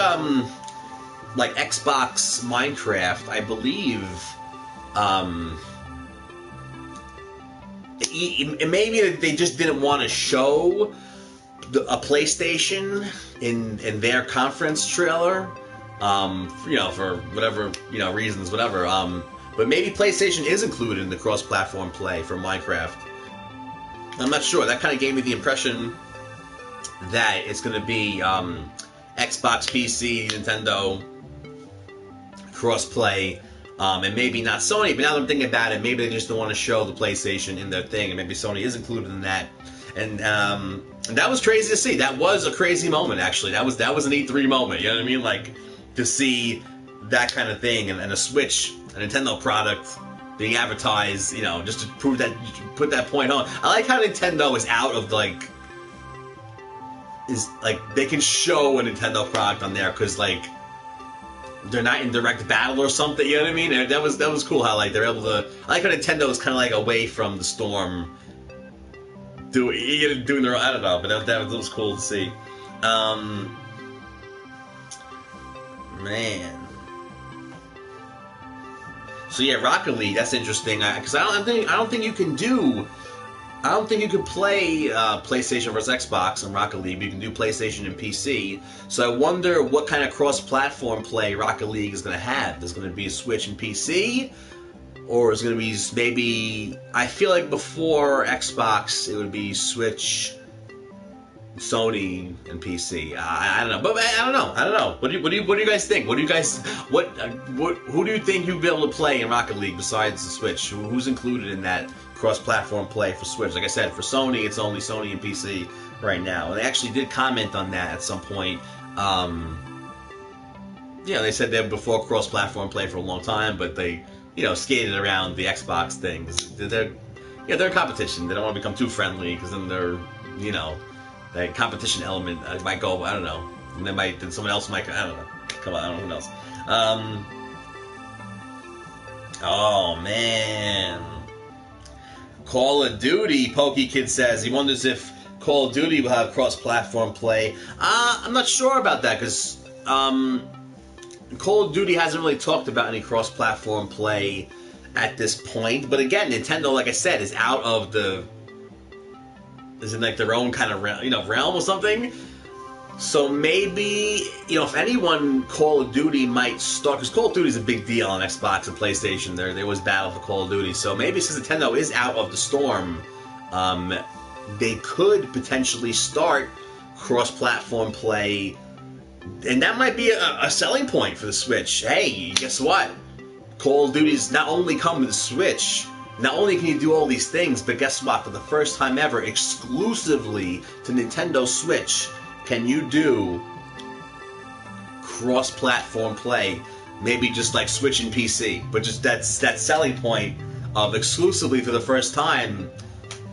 like Xbox Minecraft, I believe maybe they just didn't want to show a PlayStation in their conference trailer, for whatever reasons, whatever. But maybe PlayStation is included in the cross-platform play for Minecraft. I'm not sure. That kind of gave me the impression that it's going to be Xbox, PC, Nintendo cross-play, and maybe not Sony. But now that I'm thinking about it, maybe they just don't want to show the PlayStation in their thing, and maybe Sony is included in that. And that was crazy to see. That was a crazy moment, actually. That was an E3 moment. You know what I mean? Like, to see that kind of thing, and a Switch, a Nintendo product being advertised, just to prove that, put that point on. I like how Nintendo is out of they can show a Nintendo product on there because they're not in direct battle or something. You know what I mean? And that was cool how they're able to. I like how Nintendo is kind of away from the storm, doing their. I don't know, but that was cool to see. Man. So yeah, Rocket League. That's interesting because I don't think you can play PlayStation versus Xbox in Rocket League. But you can do PlayStation and PC. So I wonder what kind of cross-platform play Rocket League is going to have. There's going to be a Switch and PC, or is going to be maybe. I feel like before Xbox, it would be Switch, Sony and PC. I don't know, but I don't know. What do you guys think? Who do you think you'd be able to play in Rocket League besides the Switch? Who's included in that cross-platform play for Switch? Like I said, for Sony, it's only Sony and PC right now. And they actually did comment on that at some point. They said they were before cross-platform play for a long time, but they, skated around the Xbox things. They're in competition. They don't want to become too friendly because then they're, that competition element might go. I don't know. And then someone else might. I don't know. Come on, I don't know who else. Oh man, Call of Duty. Pokey Kid says he wonders if Call of Duty will have cross-platform play. I'm not sure about that because Call of Duty hasn't really talked about any cross-platform play at this point. But again, Nintendo, like I said, is out of is in like their own kind of realm or something. So maybe, if anyone, Call of Duty might start, because Call of Duty is a big deal on Xbox and PlayStation. They always battle for Call of Duty. So maybe since Nintendo is out of the storm, they could potentially start cross-platform play, and that might be a selling point for the Switch. Hey, guess what? Call of Duty's not only come to the Switch. Not only can you do all these things, but guess what? For the first time ever, exclusively to Nintendo Switch, can you do cross-platform play? Maybe just like Switch and PC, but just that selling point of exclusively for the first time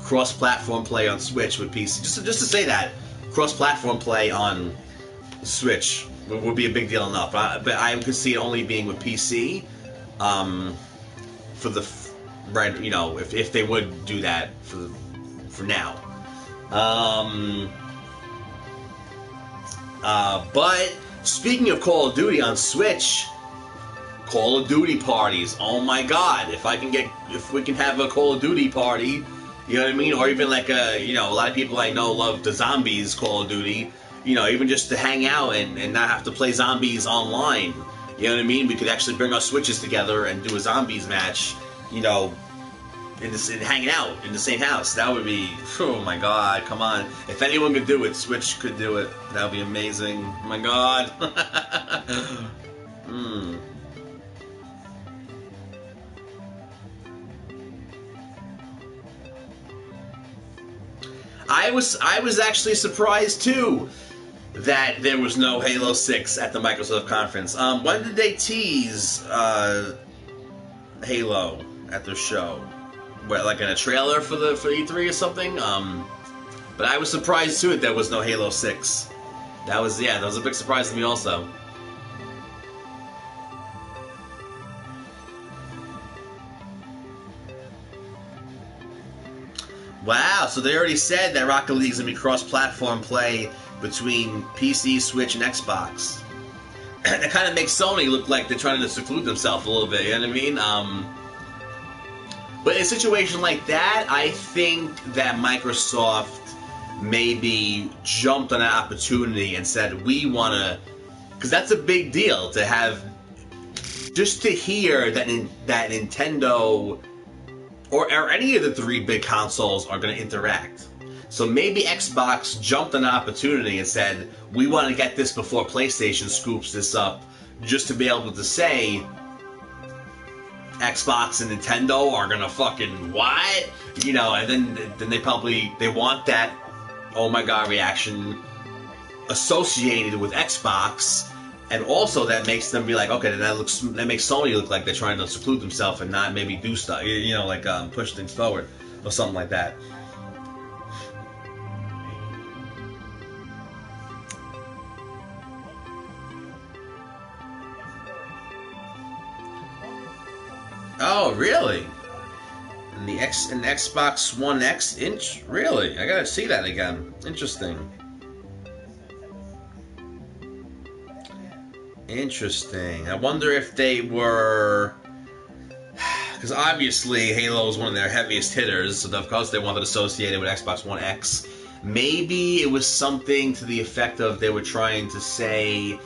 cross-platform play on Switch with PC. Just to say that cross-platform play on Switch would be a big deal enough. But I could see it only being with PC. For the right, if they would do that for now. But speaking of Call of Duty on Switch, Call of Duty parties. Oh my God! If we can have a Call of Duty party, you know what I mean? Or even like a lot of people I know love the zombies Call of Duty. Even just to hang out and not have to play zombies online. You know what I mean? We could actually bring our Switches together and do a zombies match, and hanging out in the same house. That would be, oh my God, come on. If anyone could do it, Switch could do it. That would be amazing. Oh my God. I was actually surprised too that there was no Halo 6 at the Microsoft conference. When did they tease Halo at their show? What, like in a trailer for E3 or something? But I was surprised too that there was no Halo 6. That was a big surprise to me also. Wow, so they already said that Rocket League's gonna be cross-platform play between PC, Switch, and Xbox. That kind of makes Sony look like they're trying to seclude themselves a little bit, you know what I mean? But in a situation like that, I think that Microsoft maybe jumped on that opportunity and said, we want to... Because that's a big deal to have... Just to hear that Nintendo... Or any of the three big consoles are going to interact. So maybe Xbox jumped on an opportunity and said, we want to get this before PlayStation scoops this up, just to be able to say Xbox and Nintendo are going to fucking what? And then they want that oh my God reaction associated with Xbox. And also that makes them be like, okay, that makes Sony look like they're trying to seclude themselves and not maybe do stuff, push things forward or something like that. Oh, really? And the Xbox One X inch? Really? I gotta see that again. Interesting. Interesting. I wonder if they were... Because obviously Halo is one of their heaviest hitters, so of course they wanted to associate it with Xbox One X. Maybe it was something to the effect of they were trying to say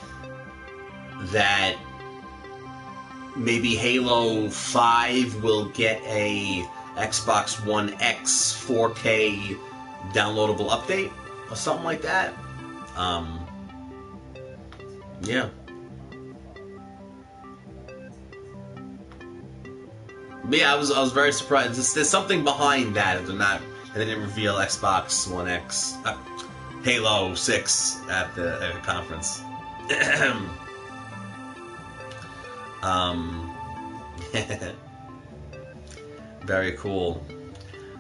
that maybe Halo 5 will get a Xbox One X 4K downloadable update. or something like that. Yeah. But yeah, I was very surprised. There's something behind that. They didn't reveal Xbox One X, Halo 6 at the conference. Very cool.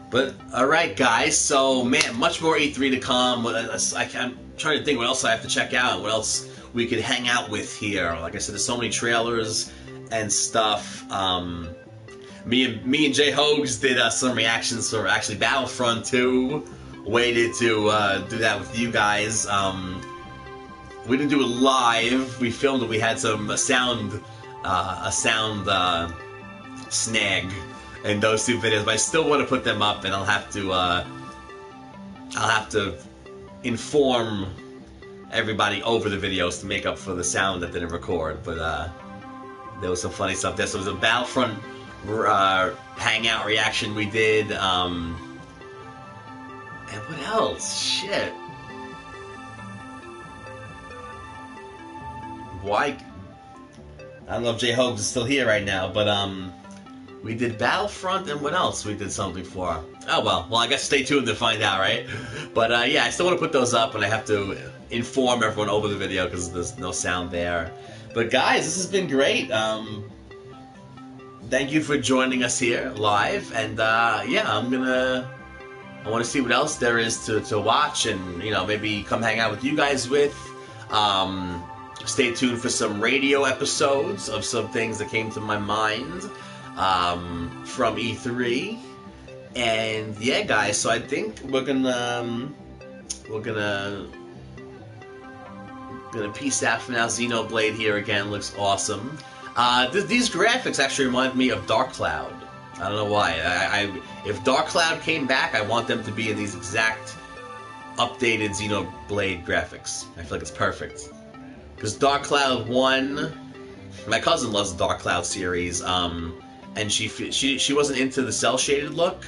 But alright guys, so man, much more E3 to come. I'm trying to think what else I have to check out, what else we could hang out with here. Like I said, there's so many trailers and stuff. Me and Jay Hogues did some reactions for actually Battlefront 2. Waited to do that with you guys. We didn't do it live. We filmed it. We had a sound snag in those two videos, but I still want to put them up, and I'll have to inform everybody over the videos to make up for the sound that didn't record. But there was some funny stuff there. So it was a Battlefront hangout reaction we did. And what else? Shit. Why? I don't know if Jay Hogues is still here right now, but we did Battlefront, and what else we did something for? Oh well, I guess stay tuned to find out, right? But yeah, I still want to put those up, and I have to inform everyone over the video because there's no sound there. But guys, this has been great. Thank you for joining us here live, and yeah, I want to see what else there is to watch, and maybe come hang out with you guys with. Stay tuned for some radio episodes of some things that came to my mind from E3, and yeah, guys. So I think we're gonna peace out for now. Xenoblade here again looks awesome. These graphics actually remind me of Dark Cloud. I don't know why. If Dark Cloud came back, I want them to be in these exact updated Xenoblade graphics. I feel like it's perfect. Because Dark Cloud 1, my cousin loves the Dark Cloud series, and she wasn't into the cel-shaded look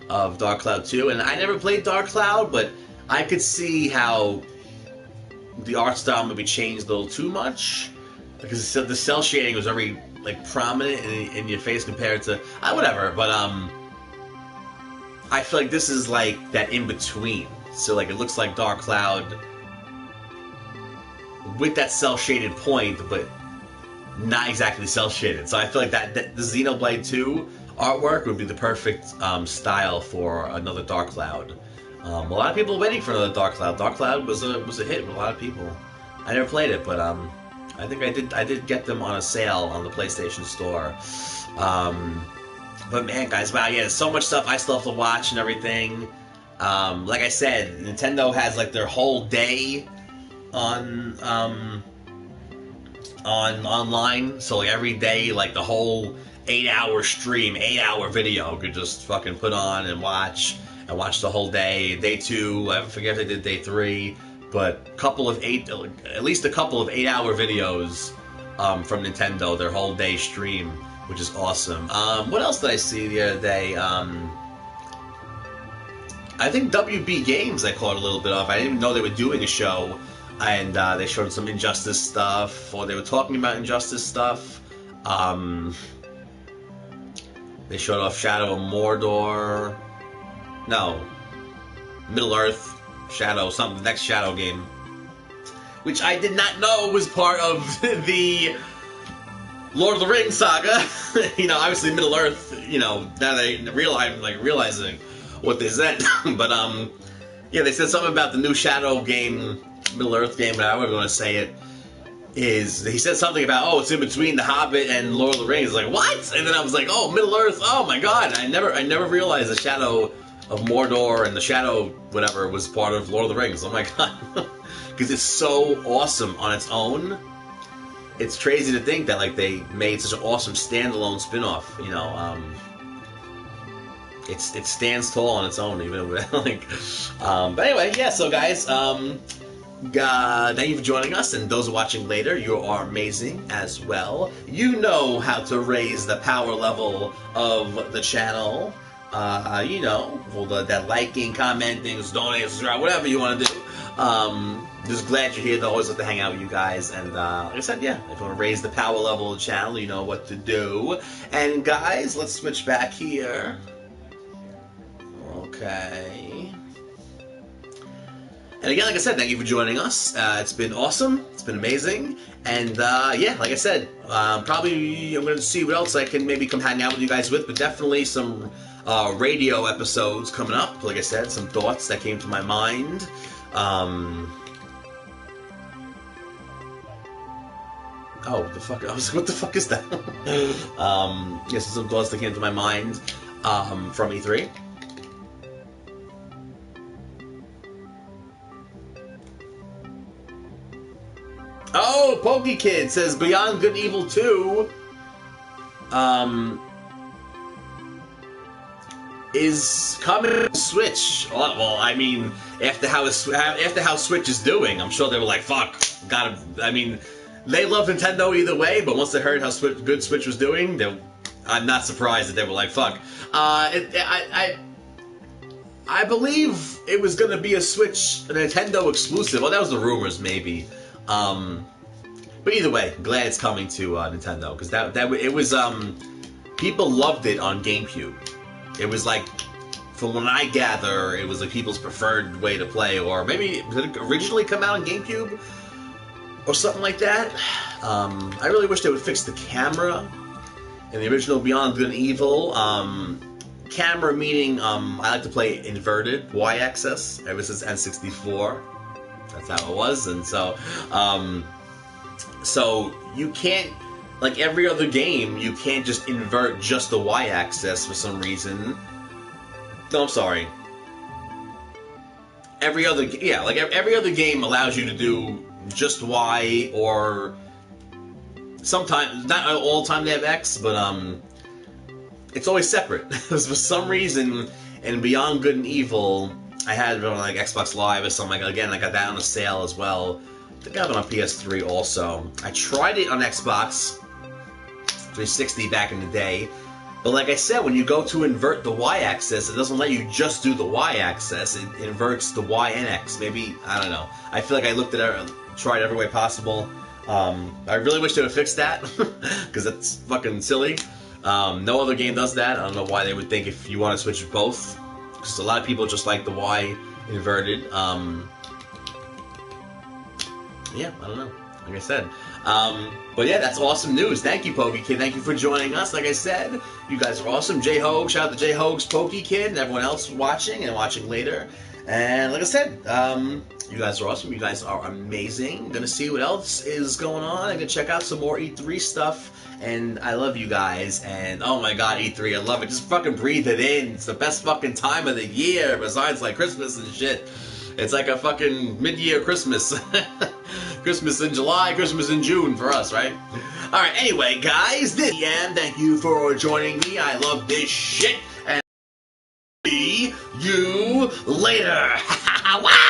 of Dark Cloud 2, and I never played Dark Cloud, but I could see how the art style maybe changed a little too much, because the cel shading was very prominent in your face compared to whatever. But I feel like this is like that in between. So it looks like Dark Cloud with that cel shaded point, but not exactly cel shaded. So I feel like that the Xenoblade 2 artwork would be the perfect style for another Dark Cloud. A lot of people are waiting for another Dark Cloud. Dark Cloud was a hit with a lot of people. I never played it, but I think I did get them on a sale on the PlayStation Store. But man, guys, wow, yeah, there's so much stuff I still have to watch and everything. Like I said, Nintendo has their whole day on online. So every day, the whole 8-hour stream, 8-hour video could just fucking put on and watch the whole day. Day 2, I forget if they did day 3. But at least a couple of 8-hour videos from Nintendo, their whole day stream, which is awesome. What else did I see the other day? I think WB Games I caught a little bit of. I didn't even know they were doing a show, and they showed some Injustice stuff, or they were talking about Injustice stuff. They showed off Shadow of Mordor. No, Middle-earth. Shadow, the next Shadow game, which I did not know was part of the Lord of the Rings saga. Obviously Middle-earth. Now that realizing what they said, but yeah, they said something about the new Shadow game, Middle-earth game, but however you want to say it. He said something about, it's in between The Hobbit and Lord of the Rings. What? And then I was like, oh, Middle-earth. Oh my God, I never realized the Shadow of Mordor and the Shadow whatever was part of Lord of the Rings. Oh my God. Because it's so awesome on its own. It's crazy to think that they made such an awesome standalone spin-off. It stands tall on its own, even but anyway, yeah. So guys, thank you for joining us, and those watching later, you are amazing as well. You know how to raise the power level of the channel. That liking, commenting, donating, subscribe, whatever you want to do. Just glad you're here. Always love to hang out with you guys. And like I said, yeah, if you want to raise the power level of the channel, you know what to do. And guys, let's switch back here. Okay. And again, like I said, thank you for joining us. It's been awesome. It's been amazing. And yeah, like I said, probably I'm going to see what else I can maybe come hang out with you guys with, but definitely some radio episodes coming up. Like I said, some thoughts that came to my mind. Oh, the fuck! I was like, what the fuck is that? Yes, some thoughts that came to my mind from E3. Oh, PokeKid says Beyond Good and Evil 2 is coming to Switch. Well, I mean, after how Switch is doing, I'm sure they were like, "Fuck, gotta." I mean, they love Nintendo either way, but once they heard how good Switch was doing, I'm not surprised that they were like, "Fuck." I believe it was gonna be a Nintendo exclusive. Well, that was the rumors, maybe. But either way, glad it's coming to Nintendo, because it was people loved it on GameCube. It was like, from what I gather, it was like people's preferred way to play, or maybe did it originally come out on GameCube or something like that. I really wish they would fix the camera in the original Beyond Good and Evil. Camera meaning I like to play inverted Y-axis ever since N64. That's how it was, and so you can't, like every other game, you can't just invert just the Y-axis for some reason. No, I'm sorry. Every other game allows you to do just Y, or sometimes, not all the time they have X, but it's always separate. For some reason, in Beyond Good and Evil, I had it on like Xbox Live or something. Again, I got that on a sale as well. I think I have it on PS3 also. I tried it on Xbox 360 back in the day, but like I said, when you go to invert the Y-axis, it doesn't let you just do the Y-axis. It inverts the Y and X. Maybe, I don't know. I feel like I looked at it, tried every way possible. I really wish they would fix that, because it's fucking silly. No other game does that. I don't know why they would think if you want to switch both, because a lot of people just like the Y inverted. Yeah, I don't know. Like I said. But yeah, that's awesome news. Thank you, PokeKid. Thank you for joining us. Like I said, you guys are awesome. J-Hogue, shout out to J-Hogue's PokeKid, and everyone else watching and watching later. And like I said, you guys are awesome. You guys are amazing. Gonna see what else is going on. I'm gonna check out some more E3 stuff. And I love you guys. And oh my god, E3, I love it. Just fucking breathe it in. It's the best fucking time of the year, besides like Christmas and shit. It's like a fucking mid-year Christmas. Christmas in July, Christmas in June for us, right? Alright, anyway, guys, this is JcM. Thank you for joining me. I love this shit. And see you later. Wow!